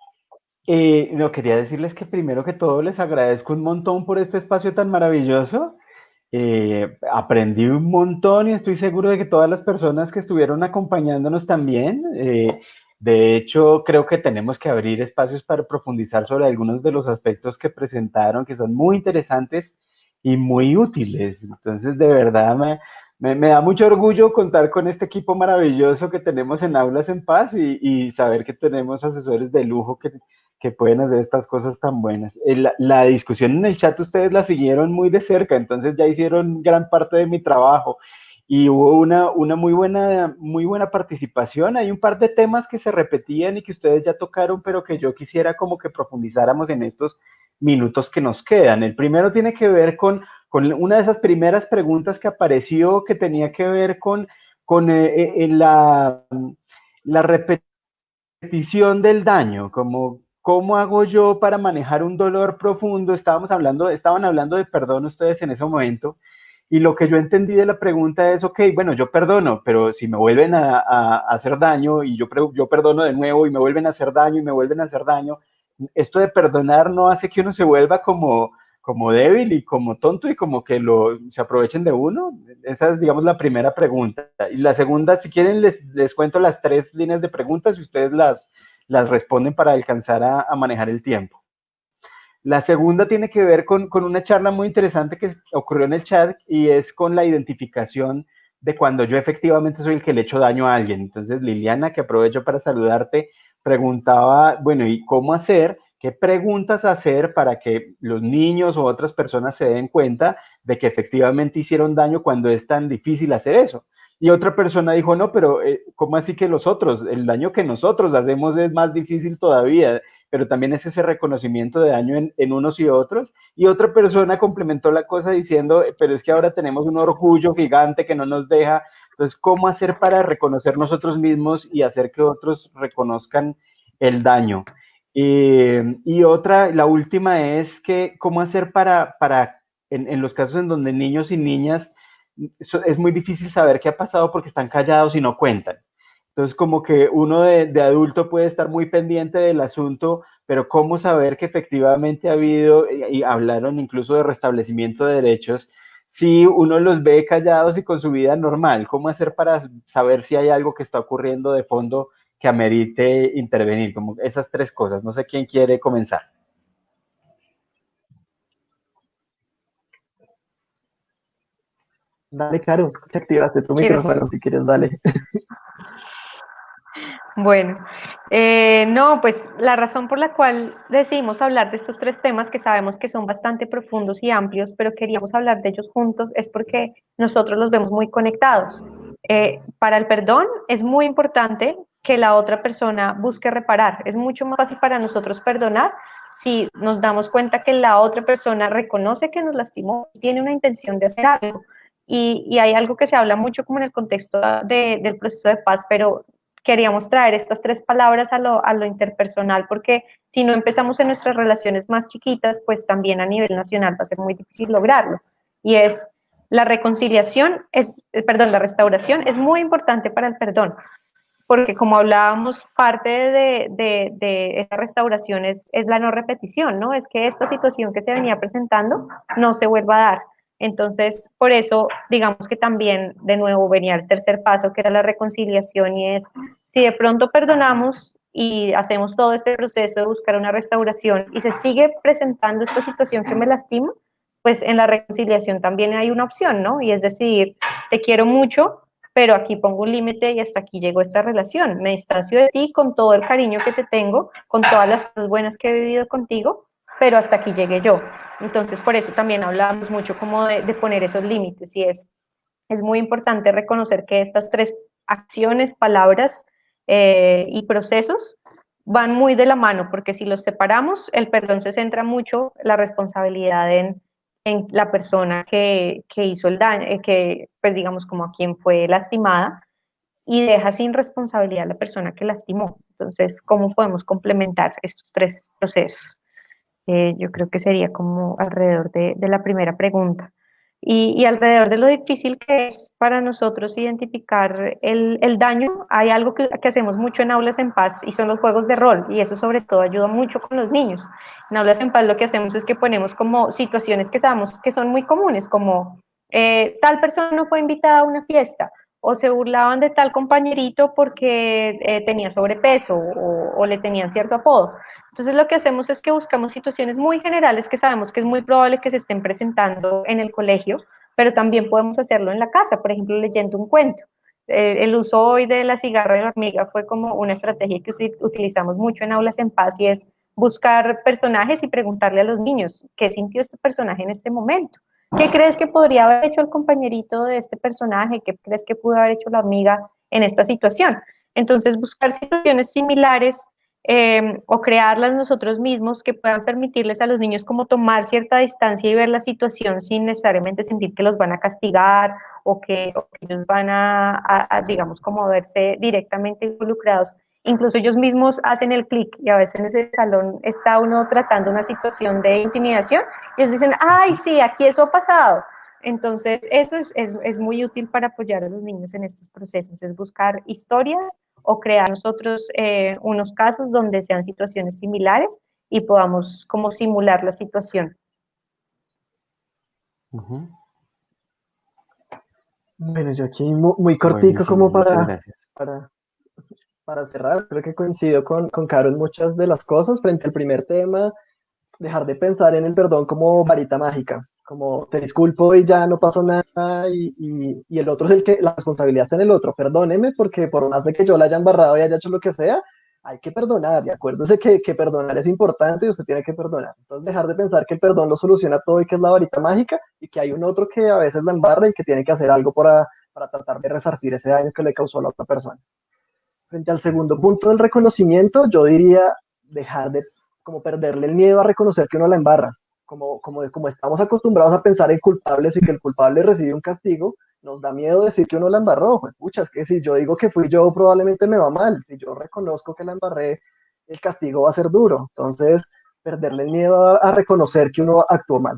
No, quería decirles que primero que todo les agradezco un montón por este espacio tan maravilloso. Aprendí un montón y estoy seguro de que todas las personas que estuvieron acompañándonos también. De hecho, creo que tenemos que abrir espacios para profundizar sobre algunos de los aspectos que presentaron, que son muy interesantes y muy útiles. Entonces, de verdad, me da mucho orgullo contar con este equipo maravilloso que tenemos en Aulas en Paz y saber que tenemos asesores de lujo que pueden hacer estas cosas tan buenas. La discusión en el chat ustedes la siguieron muy de cerca, entonces ya hicieron gran parte de mi trabajo y hubo una muy buena participación. Hay un par de temas que se repetían y que ustedes ya tocaron, pero que yo quisiera como que profundizáramos en estos minutos que nos quedan. El primero tiene que ver con una de esas primeras preguntas que apareció que tenía que ver con la repetición del daño, como cómo hago yo para manejar un dolor profundo. Estaban hablando de perdón ustedes en ese momento, y lo que yo entendí de la pregunta es, ok, bueno, yo perdono, pero si me vuelven a hacer daño y yo perdono de nuevo y me vuelven a hacer daño y me vuelven a hacer daño, esto de perdonar no hace que uno se vuelva como débil y como tonto y como que se aprovechen de uno. Esa es, digamos, la primera pregunta. Y la segunda, si quieren, les cuento las tres líneas de preguntas y ustedes las responden para alcanzar a manejar el tiempo. La segunda tiene que ver con una charla muy interesante que ocurrió en el chat y es con la identificación de cuando yo efectivamente soy el que le echo daño a alguien. Entonces, Liliana, que aprovecho para saludarte, preguntaba, bueno, ¿y cómo hacer? ¿Qué preguntas hacer para que los niños o otras personas se den cuenta de que efectivamente hicieron daño cuando es tan difícil hacer eso? Y otra persona dijo, no, pero ¿cómo así que los otros? El daño que nosotros hacemos es más difícil todavía, pero también es ese reconocimiento de daño en unos y otros. Y otra persona complementó la cosa diciendo, pero es que ahora tenemos un orgullo gigante que no nos deja. Entonces, ¿cómo hacer para reconocer nosotros mismos y hacer que otros reconozcan el daño? La última es que, ¿cómo hacer en los casos en donde niños y niñas es muy difícil saber qué ha pasado porque están callados y no cuentan? Entonces, como que uno de adulto puede estar muy pendiente del asunto, pero ¿cómo saber que efectivamente ha habido, y hablaron incluso de restablecimiento de derechos, si uno los ve callados y con su vida normal? ¿Cómo hacer para saber si hay algo que está ocurriendo de fondo que amerite intervenir? Como esas tres cosas. No sé quién quiere comenzar. Dale, Caro, que activaste tu ¿Quieres? micrófono, si quieres, dale. Bueno, no, pues la razón por la cual decidimos hablar de estos tres temas, que sabemos que son bastante profundos y amplios, pero queríamos hablar de ellos juntos, es porque nosotros los vemos muy conectados. Para el perdón es muy importante que la otra persona busque reparar. Es mucho más fácil para nosotros perdonar si nos damos cuenta que la otra persona reconoce que nos lastimó y tiene una intención de hacer algo. Y hay algo que se habla mucho como en el contexto del proceso de paz, pero queríamos traer estas 3 palabras a lo interpersonal, porque si no empezamos en nuestras relaciones más chiquitas, pues también a nivel nacional va a ser muy difícil lograrlo. Y es la reconciliación, la restauración es muy importante para el perdón, porque como hablábamos, parte de esta restauración es la no repetición, ¿no? Es que esta situación que se venía presentando no se vuelva a dar. Entonces, por eso, digamos que también, de nuevo, venía el tercer paso, que era la reconciliación, y es, si de pronto perdonamos y hacemos todo este proceso de buscar una restauración y se sigue presentando esta situación que me lastima, pues en la reconciliación también hay una opción, ¿no? Y es decidir, te quiero mucho, pero aquí pongo un límite y hasta aquí llegó esta relación. Me distancio de ti con todo el cariño que te tengo, con todas las cosas buenas que he vivido contigo, pero hasta aquí llegué yo. Entonces, por eso también hablábamos mucho como de poner esos límites, y es muy importante reconocer que estas 3 acciones, palabras y procesos van muy de la mano, porque si los separamos, el perdón se centra mucho la responsabilidad en la persona que hizo el daño, que pues digamos como a quien fue lastimada, y deja sin responsabilidad a la persona que lastimó. Entonces, ¿cómo podemos complementar estos 3 procesos? Yo creo que sería como alrededor de la primera pregunta. Y alrededor de lo difícil que es para nosotros identificar el daño, hay algo que hacemos mucho en Aulas en Paz, y son los juegos de rol, y eso sobre todo ayuda mucho con los niños. En Aulas en Paz lo que hacemos es que ponemos como situaciones que sabemos que son muy comunes, como tal persona no fue invitada a una fiesta, o se burlaban de tal compañerito porque tenía sobrepeso o le tenían cierto apodo. Entonces lo que hacemos es que buscamos situaciones muy generales que sabemos que es muy probable que se estén presentando en el colegio, pero también podemos hacerlo en la casa, por ejemplo, leyendo un cuento. El uso hoy de la cigarra y la hormiga fue como una estrategia que utilizamos mucho en Aulas en Paz, y es buscar personajes y preguntarle a los niños, ¿qué sintió este personaje en este momento? ¿Qué crees que podría haber hecho el compañerito de este personaje? ¿Qué crees que pudo haber hecho la hormiga en esta situación? Entonces, buscar situaciones similares o crearlas nosotros mismos, que puedan permitirles a los niños como tomar cierta distancia y ver la situación sin necesariamente sentir que los van a castigar, o que ellos van digamos, como verse directamente involucrados. Incluso ellos mismos hacen el clic, y a veces en ese salón está uno tratando una situación de intimidación y ellos dicen, ay, sí, aquí eso ha pasado. Entonces, eso es muy útil para apoyar a los niños en estos procesos, es buscar historias o crear nosotros unos casos donde sean situaciones similares y podamos como simular la situación. Ujú. Bueno, yo aquí muy cortico Buenísimo, como muchas gracias. para, para cerrar. Creo que coincido con Caro en muchas de las cosas. Frente al primer tema, dejar de pensar en el perdón como varita mágica, como te disculpo y ya no pasó nada, y el otro es el que, la responsabilidad está en el otro. Perdóneme porque por más de que yo la haya embarrado y haya hecho lo que sea, hay que perdonar, y acuérdese que perdonar es importante y usted tiene que perdonar. Entonces dejar de pensar que el perdón lo soluciona todo y que es la varita mágica, y que hay un otro que a veces la embarra y que tiene que hacer algo para tratar de resarcir ese daño que le causó a la otra persona. Frente al segundo punto del reconocimiento, yo diría dejar de como perderle el miedo a reconocer que uno la embarra. Como estamos acostumbrados a pensar en culpables y que el culpable recibe un castigo, nos da miedo decir que uno la embarró. Pues, pucha, es que si yo digo que fui yo, probablemente me va mal. Si yo reconozco que la embarré, el castigo va a ser duro. Entonces, perderle el miedo a reconocer que uno actuó mal.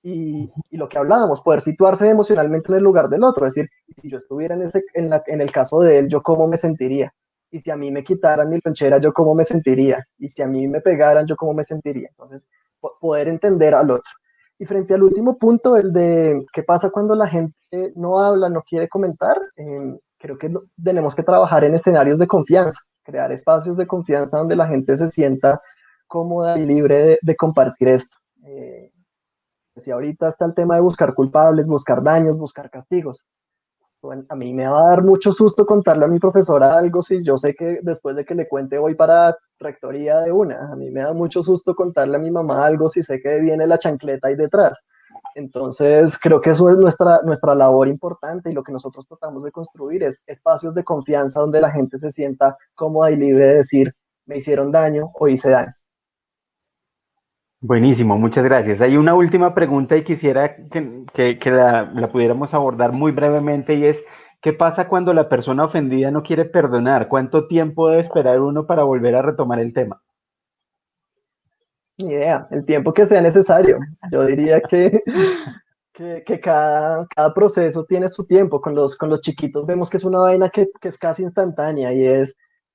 Y lo que hablábamos, poder situarse emocionalmente en el lugar del otro, es decir, si yo estuviera en el caso de él, ¿yo cómo me sentiría? Y si a mí me quitaran mi lonchera, ¿yo cómo me sentiría? Y si a mí me pegaran, ¿yo cómo me sentiría? Entonces, poder entender al otro. Y frente al último punto, el de qué pasa cuando la gente no habla, no quiere comentar, creo que tenemos que trabajar en escenarios de confianza, crear espacios de confianza donde la gente se sienta cómoda y libre de compartir esto. Si ahorita está el tema de buscar culpables, buscar daños, buscar castigos. Bueno, a mí me va a dar mucho susto contarle a mi profesora algo si yo sé que después de que le cuente voy para rectoría de una. A mí me da mucho susto contarle a mi mamá algo si sé que viene la chancleta ahí detrás. Entonces, creo que eso es nuestra labor importante, y lo que nosotros tratamos de construir es espacios de confianza donde la gente se sienta cómoda y libre de decir, me hicieron daño o hice daño. Buenísimo, muchas gracias. Hay una última pregunta y quisiera que la pudiéramos abordar muy brevemente, y es, ¿Qué pasa cuando la persona ofendida no quiere perdonar? ¿Cuánto tiempo debe esperar uno para volver a retomar el tema? Ni idea, el tiempo que sea necesario. Yo diría que cada proceso tiene su tiempo. Con los chiquitos vemos que es una vaina que es casi instantánea y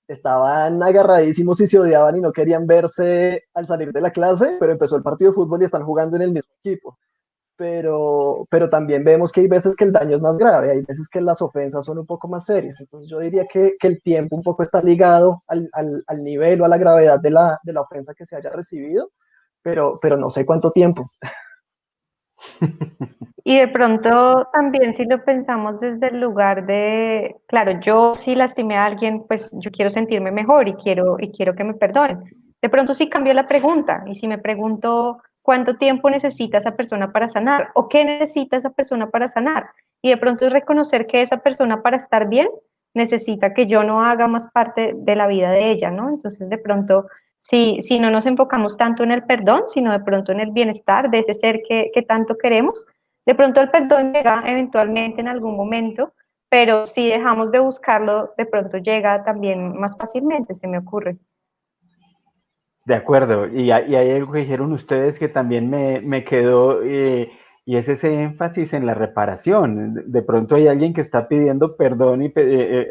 estaban agarradísimos y se odiaban y no querían verse al salir de la clase, pero empezó el partido de fútbol y están jugando en el mismo equipo. Pero también vemos que hay veces que el daño es más grave, hay veces que las ofensas son un poco más serias. Entonces yo diría que el tiempo un poco está ligado al nivel o a la gravedad de la ofensa que se haya recibido, pero no sé cuánto tiempo. Y de pronto también si lo pensamos desde el lugar de, claro, yo si lastimé a alguien, pues yo quiero sentirme mejor y quiero que me perdonen. De pronto sí cambio la pregunta y si me pregunto cuánto tiempo necesita esa persona para sanar o qué necesita esa persona para sanar. Y de pronto es reconocer que esa persona para estar bien necesita que yo no haga más parte de la vida de ella, ¿no? Entonces de pronto si no nos enfocamos tanto en el perdón, sino de pronto en el bienestar de ese ser que tanto queremos, de pronto el perdón llega eventualmente en algún momento, pero si dejamos de buscarlo, de pronto llega también más fácilmente, se me ocurre. De acuerdo, y hay algo que dijeron ustedes que también me quedó, y es ese énfasis en la reparación. De pronto hay alguien que está pidiendo perdón y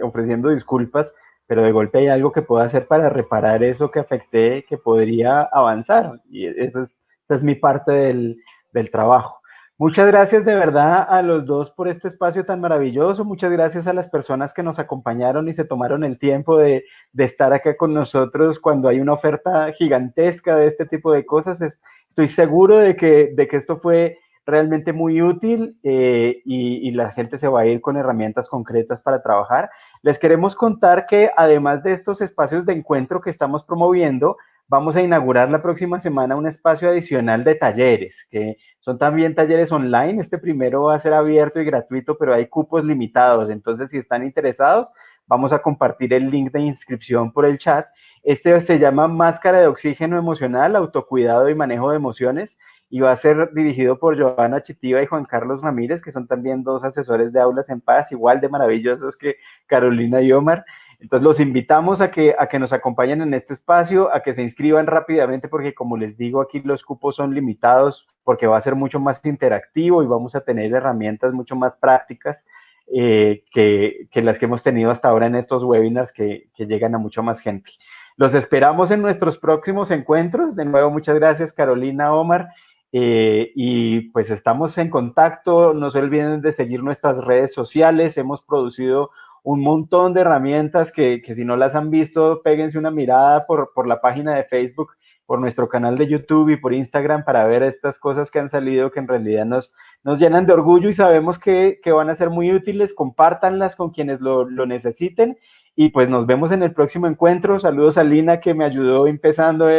ofreciendo disculpas, pero de golpe hay algo que puedo hacer para reparar eso que afecté, que podría avanzar. Y esa es mi parte del trabajo. Muchas gracias de verdad a los dos por este espacio tan maravilloso. Muchas gracias a las personas que nos acompañaron y se tomaron el tiempo de estar acá con nosotros cuando hay una oferta gigantesca de este tipo de cosas. Estoy seguro de que esto fue realmente muy útil y la gente se va a ir con herramientas concretas para trabajar. Les queremos contar que además de estos espacios de encuentro que estamos promoviendo, vamos a inaugurar la próxima semana un espacio adicional de talleres, que son también talleres online. Este primero va a ser abierto y gratuito, pero hay cupos limitados. Entonces, si están interesados, vamos a compartir el link de inscripción por el chat. Este se llama Máscara de Oxígeno Emocional, Autocuidado y Manejo de Emociones, y va a ser dirigido por Joana Chitiva y Juan Carlos Ramírez, que son también dos asesores de Aulas en Paz, igual de maravillosos que Carolina y Omar. Entonces los invitamos a que nos acompañen en este espacio, a que se inscriban rápidamente, porque como les digo, aquí los cupos son limitados, porque va a ser mucho más interactivo y vamos a tener herramientas mucho más prácticas que las que hemos tenido hasta ahora en estos webinars que llegan a mucha más gente. Los esperamos en nuestros próximos encuentros. De nuevo, muchas gracias, Carolina, Omar. Y pues estamos en contacto. No se olviden de seguir nuestras redes sociales. Hemos producido un montón de herramientas que si no las han visto, péguense una mirada por la página de Facebook, por nuestro canal de YouTube y por Instagram para ver estas cosas que han salido que en realidad nos llenan de orgullo y sabemos que van a ser muy útiles. Compártanlas con quienes lo necesiten y pues nos vemos en el próximo encuentro. Saludos a Lina que me ayudó empezando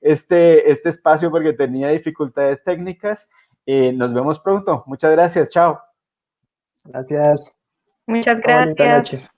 este espacio porque tenía dificultades técnicas. Nos vemos pronto. Muchas gracias. Chao. Gracias. Muchas Bonita noche. gracias.